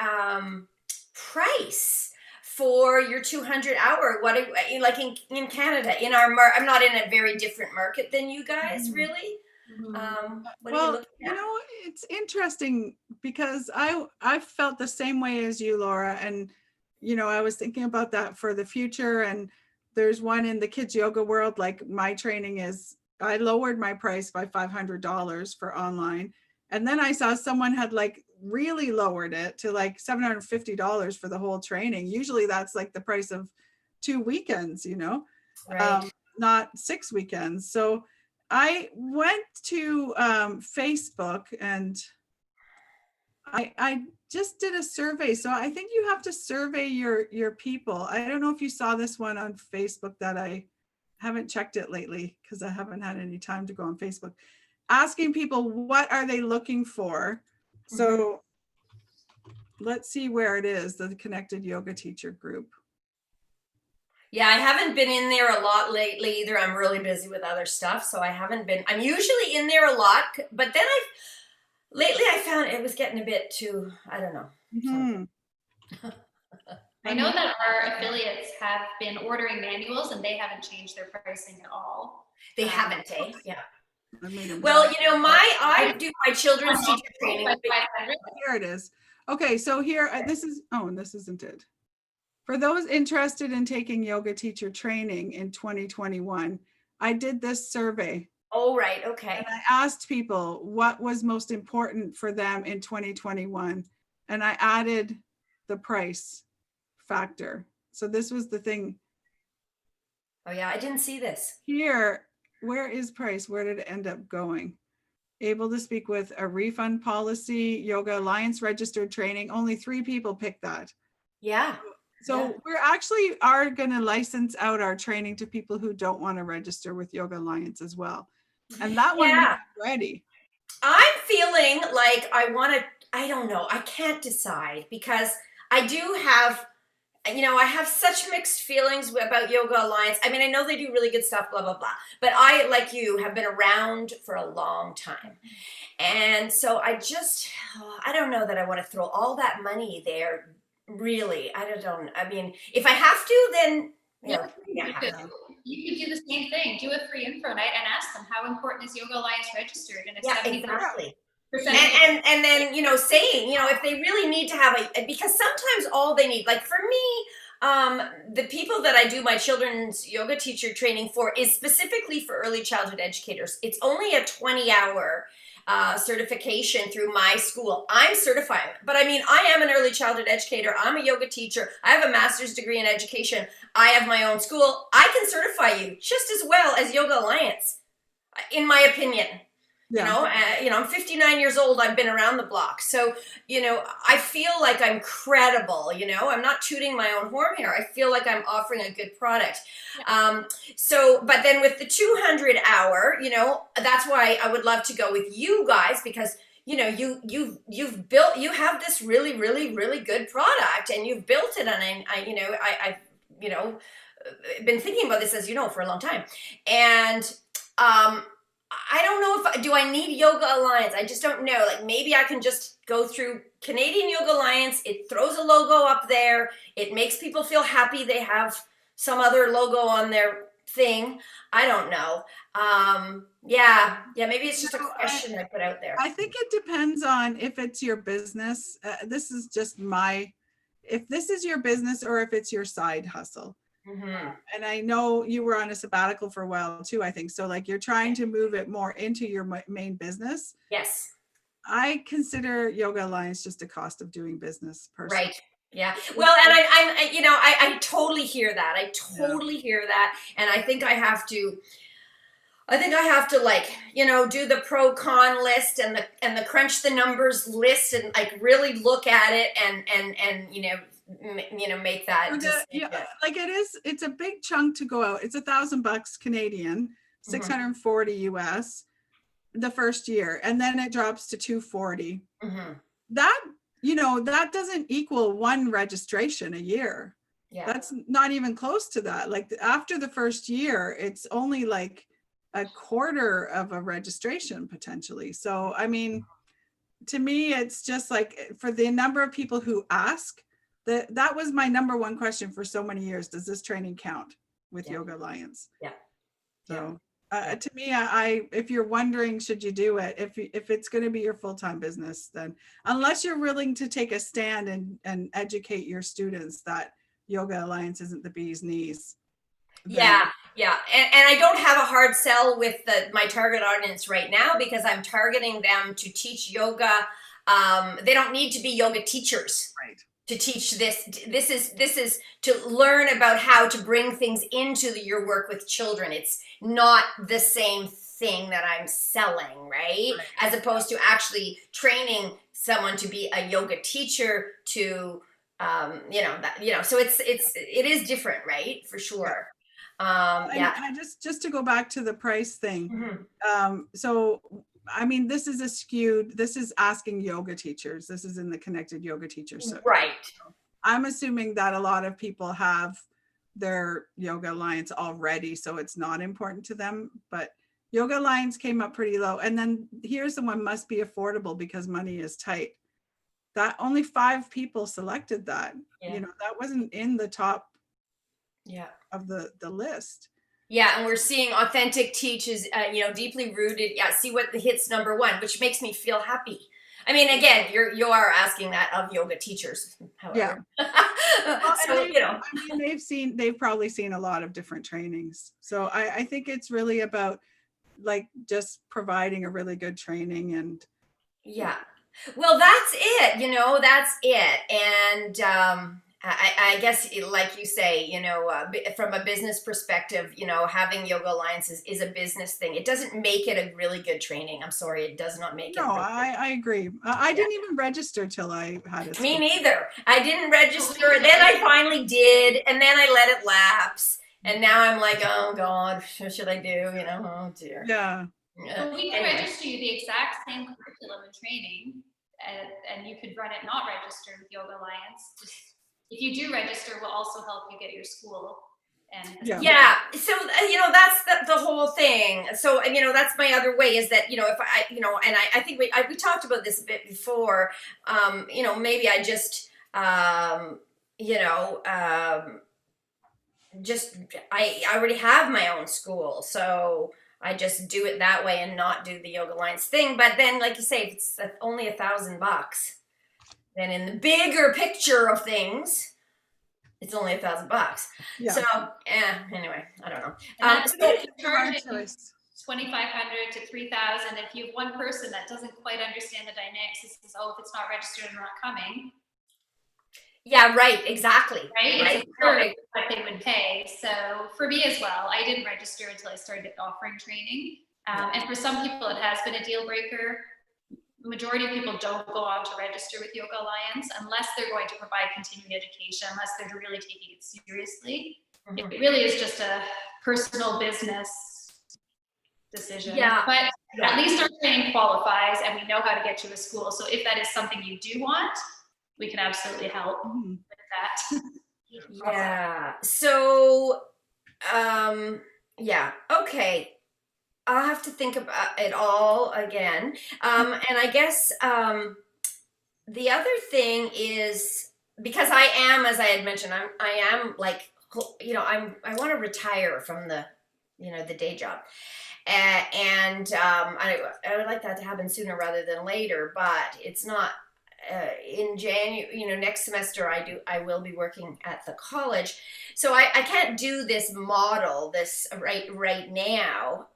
price for your 200-hour? What like in Canada, in our I'm not in a very different market than you guys, really. What are you Well, looking you at? know, it's interesting because I felt the same way as you, Laura. And, you know, I was thinking about that for the future. And there's one in the kids yoga world, like my training is, I lowered my price by $500 for online. And then I saw someone had like really lowered it to like $750 for the whole training. Usually that's like the price of 2 weekends, you know, Right. not 6 weekends. So I went to Facebook and I just did a survey. So I think you have to survey your people. I don't know if you saw this one on Facebook that I haven't checked it lately because I haven't had any time to go on Facebook. Asking people, what are they looking for? So let's see where it is, the Connected Yoga Teacher Group. Yeah, I haven't been in there a lot lately either. I'm really busy with other stuff, so I haven't been. I'm usually in there a lot, but then lately I found it was getting a bit too, I don't know. Mhm. I know that our affiliates have been ordering manuals and they haven't changed their pricing at all. They haven't, yeah. I made a Well, note. you know, I do my children's teacher training. Like 500. Here it is. Okay, so here, this is, oh, and this isn't it. For those interested in taking yoga teacher training in 2021, I did this survey Oh, right, okay. and I asked people what was most important for them in 2021. And I added the price factor. So this was the thing Oh, yeah, I didn't see this. here. Where is price? Where did it end up going? Able to speak with a refund policy, Yoga Alliance registered training. Only 3 people picked that. Yeah, So Yeah. we're actually are going to license out our training to people who don't want to register with Yoga Alliance as well. And that one Yeah. is ready. I'm feeling like I want to, I don't know, I can't decide because I do have, you know, I have such mixed feelings about Yoga Alliance. I mean, I know they do really good stuff, blah, blah, blah. But I, like you, have been around for a long time. And so I don't know that I want to throw all that money there. Really, I mean, if I have to, then, you know, You could do the same thing. Do a free info night and ask them how important is Yoga Alliance registered, and it's yeah, 70%. exactly. And And then, you know, saying, you know, if they really need to have because sometimes all they need, like for me, the people that I do my children's yoga teacher training for is specifically for early childhood educators. It's only a 20-hour certification through my school. I'm certified, but I mean, I am an early childhood educator. I'm a yoga teacher. I have a master's degree in education. I have my own school. I can certify you just as well as Yoga Alliance, in my opinion. Yeah. You know, I'm 59 years old. I've been around the block. So, you know, I feel like I'm credible, you know, I'm not tooting my own horn here. I feel like I'm offering a good product. But then with the 200 hour, you know, that's why I would love to go with you guys because, you know, you have this really, really, really good product and you've built it. And I've been thinking about this, as you know, for a long time. And, I don't know do I need Yoga Alliance? I just don't know. Like maybe I can just go through Canadian Yoga Alliance. It throws a logo up there. It makes people feel happy. They have some other logo on their thing. I don't know. Yeah, maybe it's just a question I put out there. I think it depends on if it's your business. This is just if this is your business or if it's your side hustle. Mm-hmm. And I know you were on a sabbatical for a while too, I think. So like you're trying to move it more into your main business. Yes. I consider Yoga Alliance just a cost of doing business personally. Right. Yeah. Well, and I totally hear that. I totally hear that. And I think I have to like, you know, do the pro con list and the crunch the numbers list and like really look at it and make that like it's a big chunk to go out. It's $1,000 Canadian, 640 US the first year, and then it drops to 240. That, you know, that doesn't equal one registration a year. Yeah, that's not even close to that. Like after the first year, it's only like a quarter of a registration potentially. So I mean, to me, it's just like for the number of people who ask, that was my number one question for so many years. Does this training count with Yoga Alliance? Yeah. So to me, if you're wondering, should you do it? If it's going to be your full-time business, then unless you're willing to take a stand and educate your students that Yoga Alliance isn't the bee's knees. Yeah. And I don't have a hard sell with my target audience right now because I'm targeting them to teach yoga. They don't need to be yoga teachers. Right. To teach this is to learn about how to bring things into your work with children. It's not the same thing that I'm selling, right? As opposed to actually training someone to be a yoga teacher to, so it is different, right? For sure. And just to go back to the price thing. So I mean, this is asking yoga teachers. This is in the connected yoga teachers. So right. I'm assuming that a lot of people have their Yoga Alliance already, so it's not important to them, but Yoga Alliance came up pretty low. And then here's the one, must be affordable because money is tight. that only 5 people selected that. Yeah. You know, that wasn't in the top Yeah. of the list. Yeah, and we're seeing authentic teach is, deeply rooted. Yeah, see what the hits #1, which makes me feel happy. I mean, again, you are asking that of yoga teachers, however. So, I mean, they've probably seen a lot of different trainings. So I think it's really about like just providing a really good training and. Yeah. Well, that's it, that's it. And I guess, like you say, from a business perspective, having Yoga Alliance is a business thing. It doesn't make it a really good training. I'm sorry, it does not make it. No, I agree. I didn't even register till I had a. Me neither. I didn't register. Then I finally did, and then I let it lapse. And now I'm like, oh God, what should I do? Oh dear. Yeah. Well, we can register you the exact same curriculum and training, and you could run it not registered with Yoga Alliance. Just, if you do register, we'll also help you get your school. And yeah. So that's the whole thing. So that's my other way is that if I and I think we talked about this a bit before. Maybe I just I already have my own school, so I just do it that way and not do the Yoga Alliance thing. But then, like you say, if it's only $1,000, then in the bigger picture of things, it's only $1,000. Yeah. So, anyway, I don't know. That's Hard choice. 2,500 to 3,000. If you have one person that doesn't quite understand the dynamics, it says, "Oh, if it's not registered, I'm not coming." Yeah, right, exactly. Right? It's a third what they would pay. So for me as well, I didn't register until I started offering training. And for some people, it has been a deal breaker. Majority of people don't go on to register with Yoga Alliance unless they're going to provide continuing education, unless they're really taking it seriously. Mm-hmm. It really is just a personal business decision. Yeah. But at least our training qualifies and we know how to get you a school. So if that is something you do want, we can absolutely help with that. Yeah. So, okay. I'll have to think about it all again. And I guess the other thing is because I am, as I had mentioned, I am like, I want to retire from the day job. And I would like that to happen sooner rather than later, but it's not. In January, next semester, I will be working at the college, so I can't do this model right now.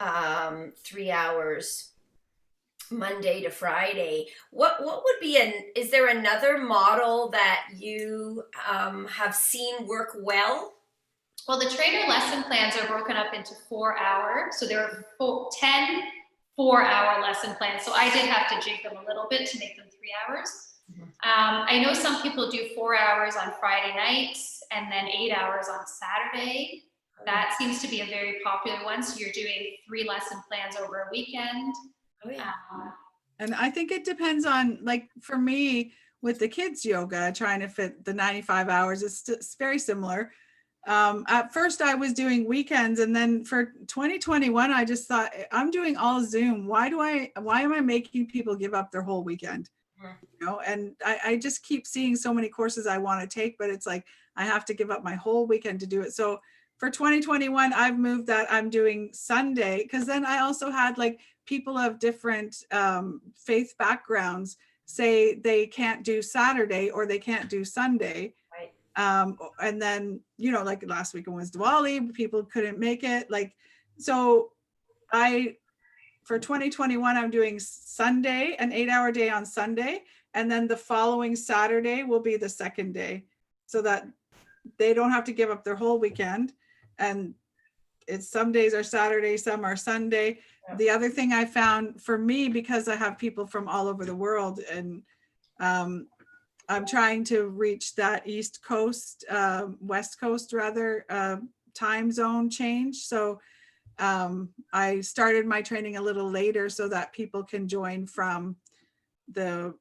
3 hours Monday to Friday. What would be is there another model that you have seen work well? Well, the trainer lesson plans are broken up into 4 hours, so there are 10 4-hour lesson plans. So I did have to jig them a little bit to make them 3 hours. I know some people do 4 hours on Friday nights and then 8 hours on Saturday. That seems to be a very popular one. So you're doing 3 lesson plans over a weekend. Oh, yeah. And I think it depends on, like for me with the kids yoga, trying to fit the 95 hours, it's very similar. At first I was doing weekends, and then for 2021, I just thought, I'm doing all Zoom. Why am I making people give up their whole weekend? And I just keep seeing so many courses I want to take, but it's like, I have to give up my whole weekend to do it. So for 2021, I've moved that I'm doing Sunday, because then I also had like people of different faith backgrounds say they can't do Saturday or they can't do Sunday. And then, like last weekend was Diwali, people couldn't make it. So for 2021, I'm doing Sunday, an 8-hour day on Sunday. And then the following Saturday will be the second day, so that they don't have to give up their whole weekend. And it's some days are Saturday, some are Sunday. Yeah. The other thing I found for me, because I have people from all over the world, and I'm trying to reach that East Coast, West Coast rather, time zone change. So I started my training a little later so that people can join from the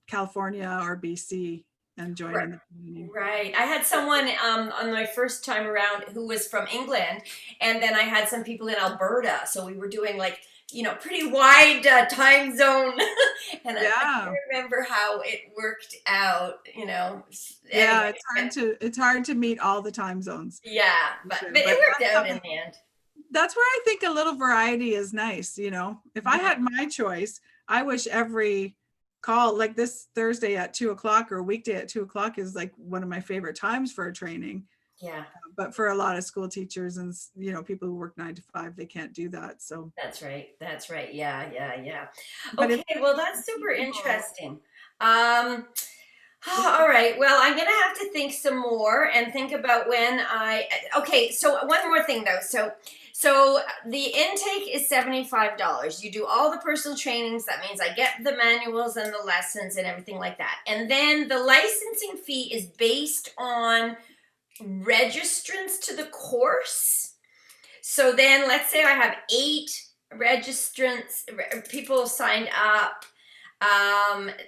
California or BC and join in the community. Right. I had someone on my first time around who was from England, and then I had some people in Alberta. So we were doing like pretty wide time zone. And I Yeah. can't remember how it worked out, Yeah, Anyway, it's hard to meet all the time zones. yeah, for but sure. it But worked that's out in something- the end. That's where I think a little variety is nice. If I had my choice, I wish every call, like this Thursday at 2:00 or weekday at 2:00, is like one of my favorite times for a training. Yeah, But for a lot of school teachers and people who work 9 to 5, they can't do that. So, that's right. That's right. Yeah, yeah, yeah. but if Okay, well, that's super people- interesting. All right. Well, I'm going to have to think some more and think about okay, so one more thing though. So the intake is $75. You do all the personal trainings. That means I get the manuals and the lessons and everything like that. And then the licensing fee is based on registrants to the course. So then let's say I have 8 registrants, people signed up.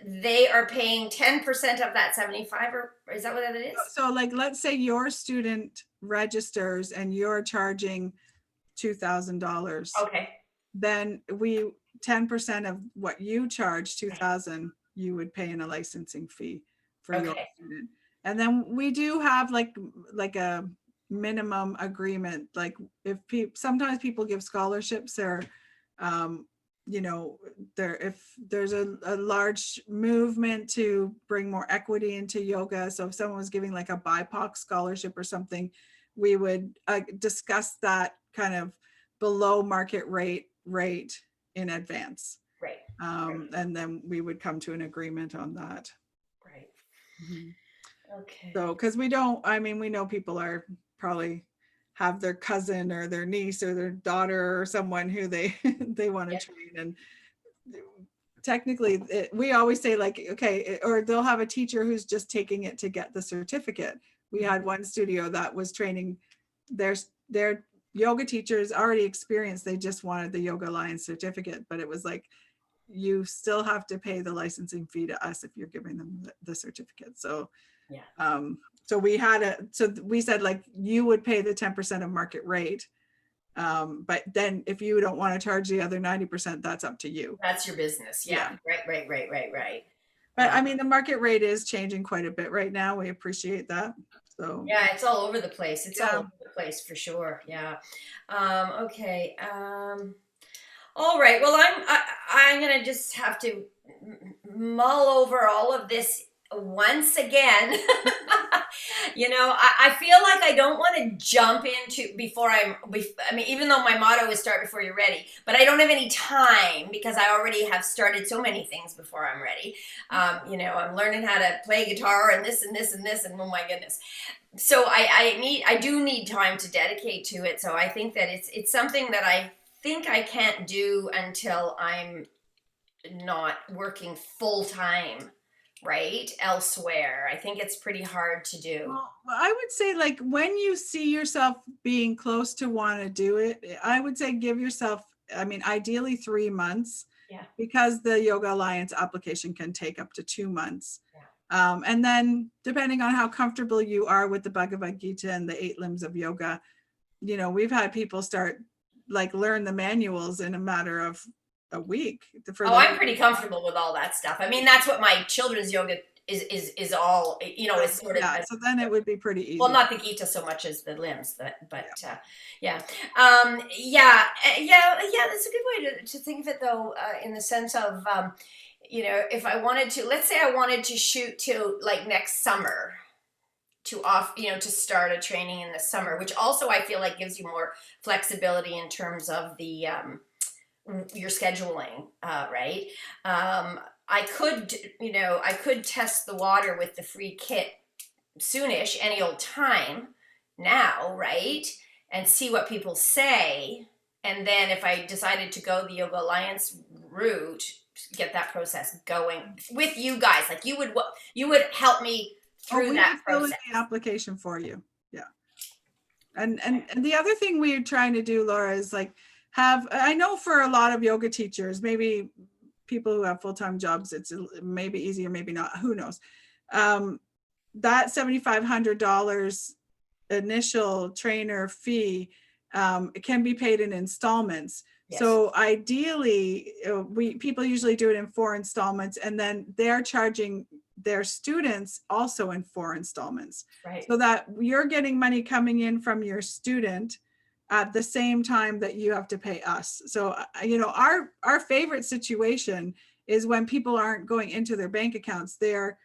They are paying 10% of that 75, or is that what that is? So like, let's say your student registers and you're charging $2,000. Okay. Then 10% of what you charge, 2,000, you would pay in a licensing fee for your Okay. student. And then we do have like a minimum agreement. Like if sometimes people give scholarships, or if there's a large movement to bring more equity into yoga. So if someone was giving like a BIPOC scholarship or something, we would discuss that kind of below market rate in advance. Right. And then we would come to an agreement on that. Right. Mhm. Okay. So, because we know people are probably have their cousin or their niece or their daughter or someone who they want to Yep. train. And technically we always say like, okay, or they'll have a teacher who's just taking it to get the certificate. We had one studio that was training their yoga teachers already experienced, they just wanted the Yoga Alliance certificate, but it was like, you still have to pay the licensing fee to us if you're giving them the certificate. So yeah. So we said like, you would pay the 10% of market rate. But then if you don't want to charge the other 90%, that's up to you. That's your business. Yeah. Right. But I mean, the market rate is changing quite a bit right now. We appreciate that. So Yeah, it's all over the place. It's all Yeah. over the place for sure. Yeah. Okay. All right. Well, I'm gonna just have to mull over all of this once again. I feel like I don't want to jump into even though my motto is start before you're ready, but I don't have any time because I already have started so many things before I'm ready. I'm learning how to play guitar and this and this and this, and oh my goodness. So I do need time to dedicate to it. So I think that it's something that I think I can't do until I'm not working full time, right, elsewhere. I think it's pretty hard to do. Well, I would say like when you see yourself being close to want to do it, I would say give yourself, ideally 3 months. Yeah. Because the Yoga Alliance application can take up to 2 months. Yeah. And then depending on how comfortable you are with the Bhagavad Gita and the 8 limbs of yoga, we've had people learn the manuals in a matter of a week. I'm pretty comfortable with all that stuff. That's what my children's yoga is all, is sort of. Yeah, so then it would be pretty easy. Well, not the Gita so much as the limbs, but yeah. That's a good way to think of it, though, in the sense of, if I wanted to, let's say I wanted to shoot to like next summer, to start a training in the summer, which also I feel like gives you more flexibility in terms of the your scheduling, right? I could test the water with the free kit soonish, any old time now, right? And see what people say. And then if I decided to go the Yoga Alliance route, get that process going with you guys, like you would help me through that process. The application for you. Yeah. And the other thing we're trying to do, Laura, is like I know for a lot of yoga teachers, maybe people who have full-time jobs, it's maybe easier, maybe not, who knows. That $7,500 initial trainer fee, it can be paid in installments. Yes. So ideally, people usually do it in 4 installments, and then they're charging their students also in 4 installments. Right. So that you're getting money coming in from your student at the same time that you have to pay us. So, our favorite situation is when people aren't going into their bank accounts, they're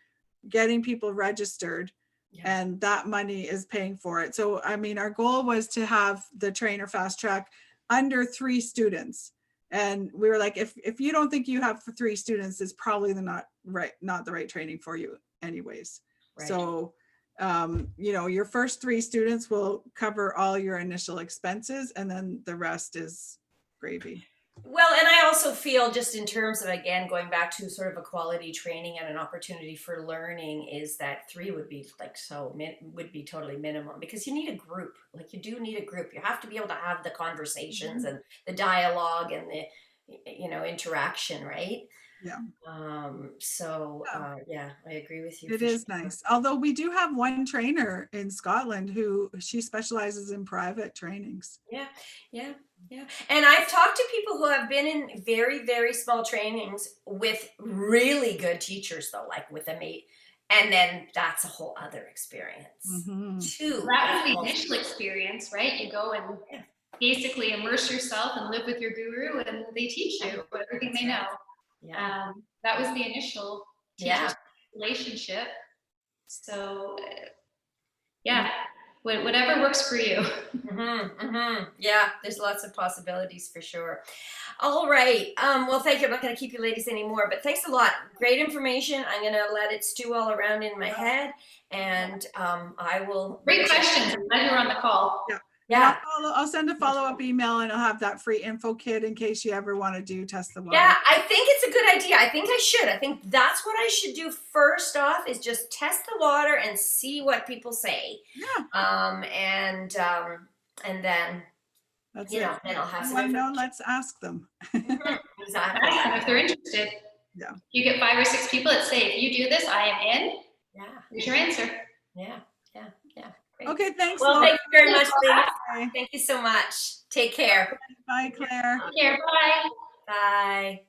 getting people registered. Yeah. And that money is paying for it. So, I mean, our goal was to have the trainer fast track under 3 students. And we were like, if you don't think you have 3 students, it's probably not the right training for you anyways. Right. So, your first 3 students will cover all your initial expenses, and then the rest is gravy. Well, and I also feel, just in terms of, again, going back to sort of a quality training and an opportunity for learning, is that 3 would be would be totally minimum, because you need a group. Like, you do need a group. You have to be able to have the conversations and the dialogue and the, interaction, right? Yeah. Yeah, I agree with you. It is nice. Although we do have one trainer in Scotland who she specializes in private trainings. Yeah. And I've talked to people who have been in very, very small trainings with really good teachers, though, like with a mate. And then that's a whole other experience too. That was the initial experience, right? You go and basically immerse yourself and live with your guru, and they teach you everything they know. Yeah. That was the initial teacher relationship. So, whatever works for you. Yeah, there's lots of possibilities for sure. All right. Well, thank you. I'm not going to keep you ladies anymore, but thanks a lot. Great information. I'm going to let it stew all around in my head, and I will. Great questions. I'm glad you were on the call. Yeah. I'll send a follow-up email, and I'll have that free info kit in case you ever want to test the water. Yeah, I think it's a good idea. I think I should. I think that's what I should do first off, is just test the water and see what people say. Yeah. And then, That's then I'll have some. I know, let's ask them. Exactly. If they're interested. Yeah. You get 5 or 6 people that say, if you do this, I am in. Yeah. Here's your answer. Yeah. Great. Okay, thanks. Well, Laura. thank you very much, ladies. Bye. Thank you so much. Take care. Bye, Claire. Take care. Bye. Bye.